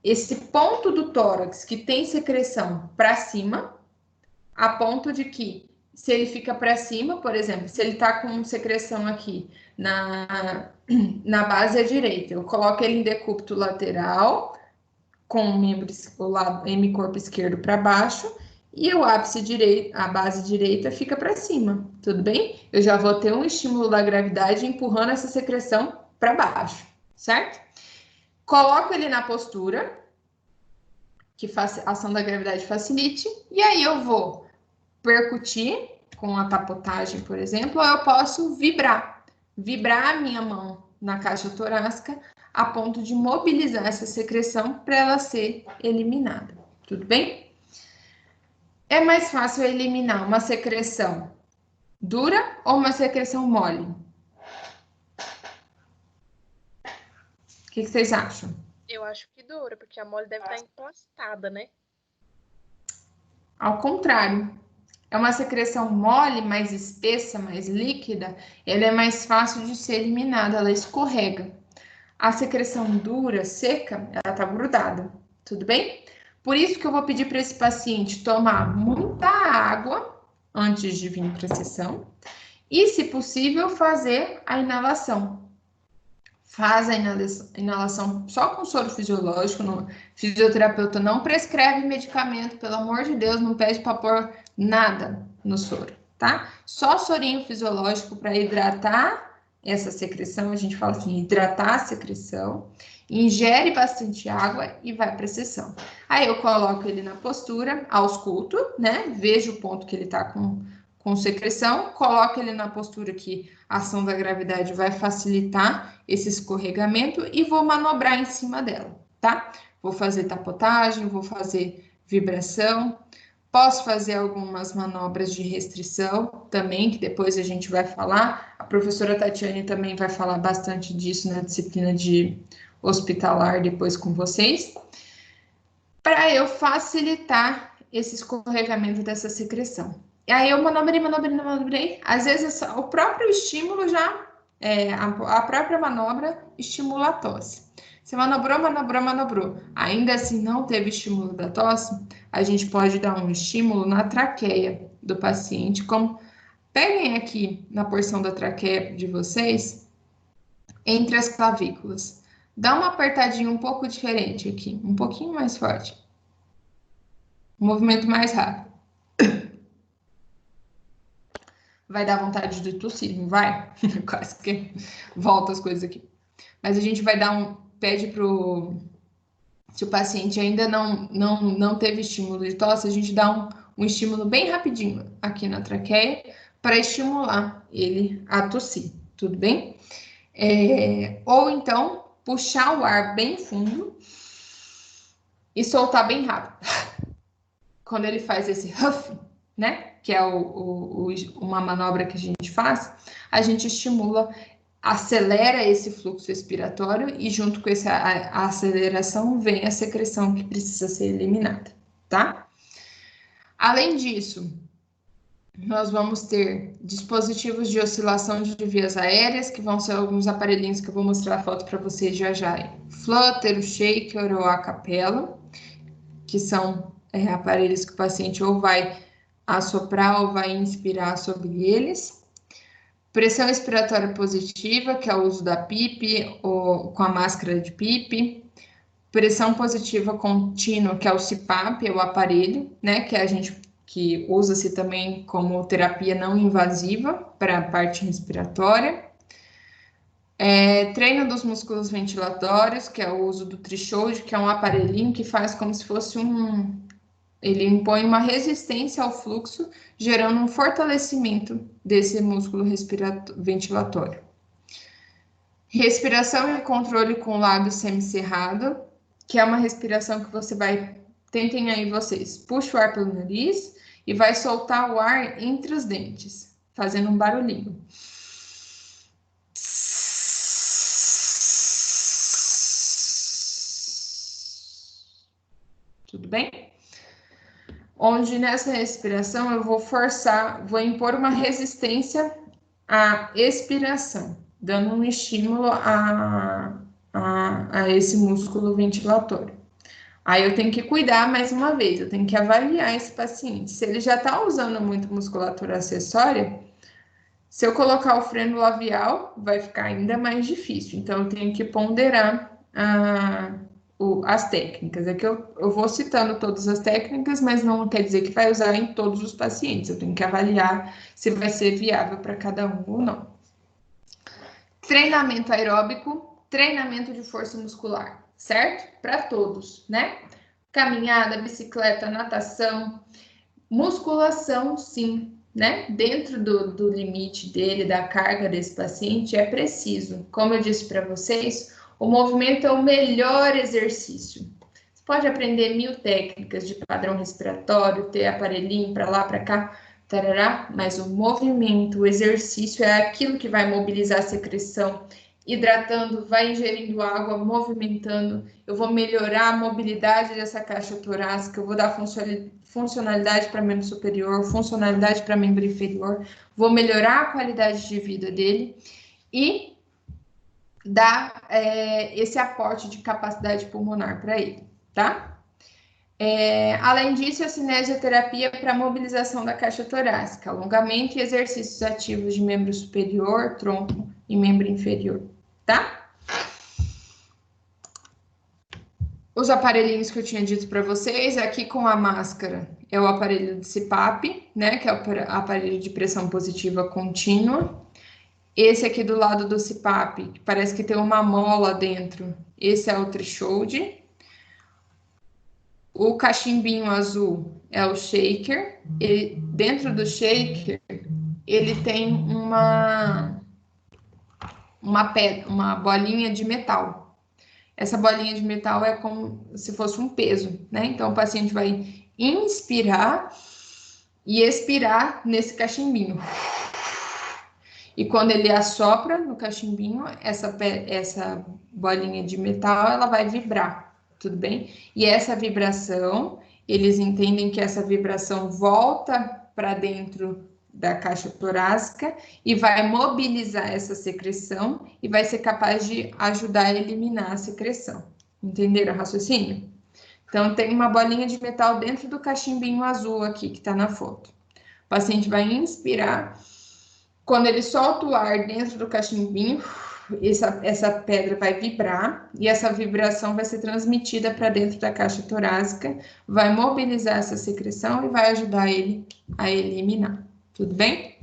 Esse ponto do tórax que tem secreção para cima, a ponto de que, se ele fica para cima, por exemplo, se ele está com secreção aqui na base à direita, eu coloco ele em decúbito lateral, com o lado hemicorpo esquerdo para baixo, e o ápice direito, a base direita fica para cima, tudo bem? Eu já vou ter um estímulo da gravidade empurrando essa secreção para baixo, certo? Coloco ele na postura, que a ação da gravidade facilite, e aí eu vou percutir com a tapotagem, por exemplo, ou eu posso vibrar a minha mão na caixa torácica a ponto de mobilizar essa secreção para ela ser eliminada. Tudo bem? É mais fácil eliminar uma secreção dura ou uma secreção mole? O que vocês acham? Eu acho que dura, porque a mole deve estar emplastada, né? Ao contrário, é uma secreção mole, mais espessa, mais líquida, ela é mais fácil de ser eliminada, ela escorrega. A secreção dura, seca, ela tá grudada, tudo bem? Por isso que eu vou pedir para esse paciente tomar muita água antes de vir para a sessão e, se possível, fazer a inalação. Faz a inalação só com soro fisiológico. O fisioterapeuta não prescreve medicamento, pelo amor de Deus, não pede para pôr nada no soro, tá? Só sorinho fisiológico para hidratar essa secreção, a gente fala assim, hidratar a secreção, ingere bastante água e vai para a sessão. Aí eu coloco ele na postura, ausculto, né? Vejo o ponto que ele tá com secreção, coloco ele na postura que a ação da gravidade vai facilitar esse escorregamento e vou manobrar em cima dela, tá? Vou fazer tapotagem, vou fazer vibração, posso fazer algumas manobras de restrição também, que depois a gente vai falar. A professora Tatiane também vai falar bastante disso na disciplina de hospitalar depois com vocês, para eu facilitar esse escorregamento dessa secreção. E aí eu manobrei. Às vezes o próprio estímulo já, a própria manobra estimula a tosse. Você manobrou. Ainda assim não teve estímulo da tosse, a gente pode dar um estímulo na traqueia do paciente, como peguem aqui na porção da traqueia de vocês, entre as clavículas. Dá uma apertadinha um pouco diferente aqui, um pouquinho mais forte. Um movimento mais rápido. Vai dar vontade de tossir, não vai? Quase que volta as coisas aqui. Mas a gente vai dar pede pro... Se o paciente ainda não teve estímulo de tosse, a gente dá um estímulo bem rapidinho aqui na traqueia para estimular ele a tossir, tudo bem? Ou então, puxar o ar bem fundo e soltar bem rápido. Quando ele faz esse huff, né? Que é uma manobra que a gente faz, a gente estimula, acelera esse fluxo respiratório e junto com a aceleração vem a secreção que precisa ser eliminada, tá? Além disso, nós vamos ter dispositivos de oscilação de vias aéreas, que vão ser alguns aparelhinhos que eu vou mostrar a foto para vocês já já. Flutter, o shaker ou a capela, que são aparelhos que o paciente ou vai assoprar ou vai inspirar sobre eles. Pressão expiratória positiva, que é o uso da PIP ou com a máscara de PIP. Pressão positiva contínua, que é o CPAP, é o aparelho, né, que usa-se também como terapia não invasiva para a parte respiratória. Treino dos músculos ventilatórios, que é o uso do Trichode, que é um aparelhinho que faz como se fosse ele impõe uma resistência ao fluxo, gerando um fortalecimento desse músculo ventilatório. Respiração e controle com o lábio semicerrado, que é uma respiração que você vai... Tentem aí vocês. Puxa o ar pelo nariz e vai soltar o ar entre os dentes, fazendo um barulhinho. Tudo bem? Onde nessa respiração eu vou impor uma resistência à expiração, dando um estímulo a esse músculo ventilatório. Aí eu tenho que cuidar mais uma vez, eu tenho que avaliar esse paciente. Se ele já está usando muito musculatura acessória, se eu colocar o freno labial, vai ficar ainda mais difícil. Então, eu tenho que ponderar as técnicas. É que eu vou citando todas as técnicas, mas não quer dizer que vai usar em todos os pacientes. Eu tenho que avaliar se vai ser viável para cada um ou não. Treinamento aeróbico, treinamento de força muscular, certo? Para todos, né? Caminhada, bicicleta, natação, musculação, sim. né, dentro do limite dele, da carga desse paciente, é preciso. Como eu disse para vocês, o movimento é o melhor exercício. Você pode aprender 1000 técnicas de padrão respiratório, ter aparelhinho para lá, para cá, tarará, mas o movimento, o exercício é aquilo que vai mobilizar a secreção, hidratando, vai ingerindo água, movimentando. Eu vou melhorar a mobilidade dessa caixa torácica, eu vou dar funcionalidade para membro superior, funcionalidade para membro inferior, vou melhorar a qualidade de vida dele e dar esse aporte de capacidade pulmonar para ele, tá? Além disso, a cinesioterapia para mobilização da caixa torácica, alongamento e exercícios ativos de membro superior, tronco e membro inferior, tá? Os aparelhinhos que eu tinha dito para vocês, aqui com a máscara, é o aparelho de CPAP, né, que é o aparelho de pressão positiva contínua. Esse aqui do lado do CPAP, que parece que tem uma mola dentro, esse é o Threshold. O cachimbinho azul é o shaker. Dentro do shaker, ele tem uma bolinha de metal. Essa bolinha de metal é como se fosse um peso, né? Então, o paciente vai inspirar e expirar nesse cachimbinho. E quando ele assopra no cachimbinho, essa bolinha de metal, ela vai vibrar, tudo bem? E essa vibração, eles entendem que essa vibração volta para dentro da caixa torácica e vai mobilizar essa secreção e vai ser capaz de ajudar a eliminar a secreção. Entenderam o raciocínio? Então, tem uma bolinha de metal dentro do cachimbinho azul aqui, que está na foto. O paciente vai inspirar. Quando ele solta o ar dentro do cachimbinho, essa pedra vai vibrar e essa vibração vai ser transmitida para dentro da caixa torácica, vai mobilizar essa secreção e vai ajudar ele a eliminar. Tudo bem?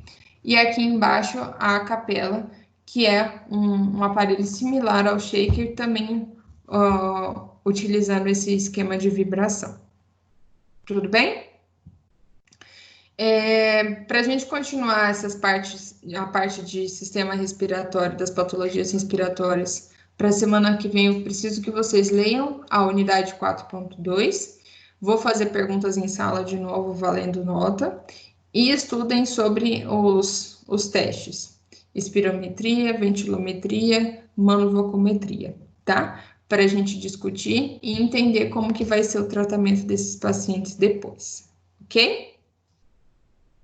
E aqui embaixo a capela, que é um aparelho similar ao shaker, também utilizando esse esquema de vibração. Tudo bem? Para a gente continuar essas partes, a parte de sistema respiratório, das patologias respiratórias, para a semana que vem eu preciso que vocês leiam a unidade 4.2, vou fazer perguntas em sala de novo, valendo nota, e estudem sobre os testes, espirometria, ventilometria, manovocometria, tá? Para a gente discutir e entender como que vai ser o tratamento desses pacientes depois, ok?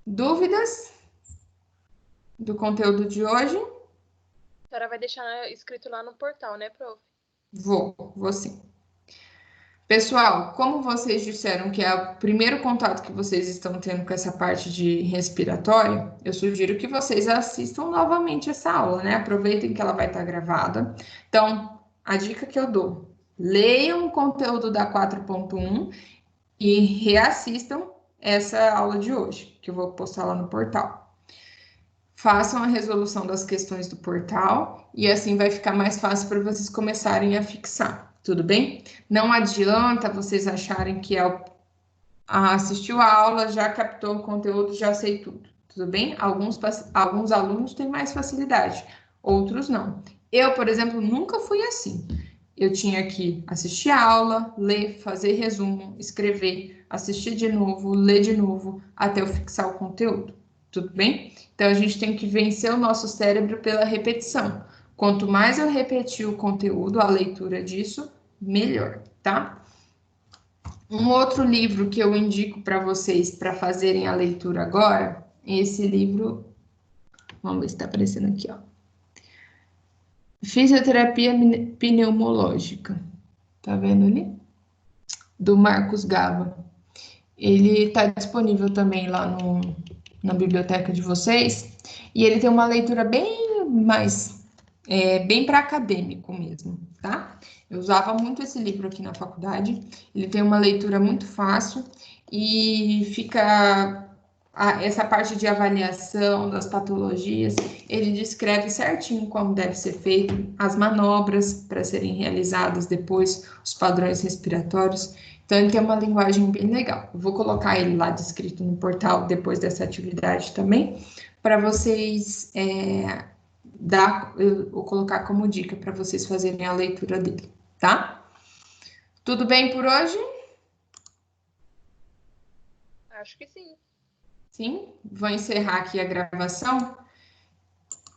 Dúvidas do conteúdo de hoje? A senhora vai deixar escrito lá no portal, né, prof? Vou sim. Pessoal, como vocês disseram que é o primeiro contato que vocês estão tendo com essa parte de respiratório, eu sugiro que vocês assistam novamente essa aula, né? Aproveitem que ela vai estar gravada. Então, a dica que eu dou, leiam o conteúdo da 4.1 e reassistam essa aula de hoje, que eu vou postar lá no portal. Façam a resolução das questões do portal e assim vai ficar mais fácil para vocês começarem a fixar. Tudo bem? Não adianta vocês acharem que assistiu a aula, já captou o conteúdo, já sei tudo. Tudo bem? Alguns alunos têm mais facilidade, outros não. Eu, por exemplo, nunca fui assim. Eu tinha que assistir a aula, ler, fazer resumo, escrever, assistir de novo, ler de novo, até eu fixar o conteúdo. Tudo bem? Então, a gente tem que vencer o nosso cérebro pela repetição. Quanto mais eu repetir o conteúdo, a leitura disso, melhor, tá? Um outro livro que eu indico para vocês para fazerem a leitura agora, esse livro, vamos ver se está aparecendo aqui, ó. Fisioterapia pneumológica, tá vendo ali? Do Marcos Gava. Ele está disponível também lá na biblioteca de vocês, e ele tem uma leitura bem mais bem para acadêmico mesmo, tá? Eu usava muito esse livro aqui na faculdade, ele tem uma leitura muito fácil e fica essa parte de avaliação das patologias, ele descreve certinho como deve ser feito, as manobras para serem realizadas depois, os padrões respiratórios. Então, ele tem uma linguagem bem legal. Eu vou colocar ele lá descrito no portal depois dessa atividade também, para vocês ou colocar como dica para vocês fazerem a leitura dele, tá? Tudo bem por hoje? Acho que sim. Sim? Vou encerrar aqui a gravação.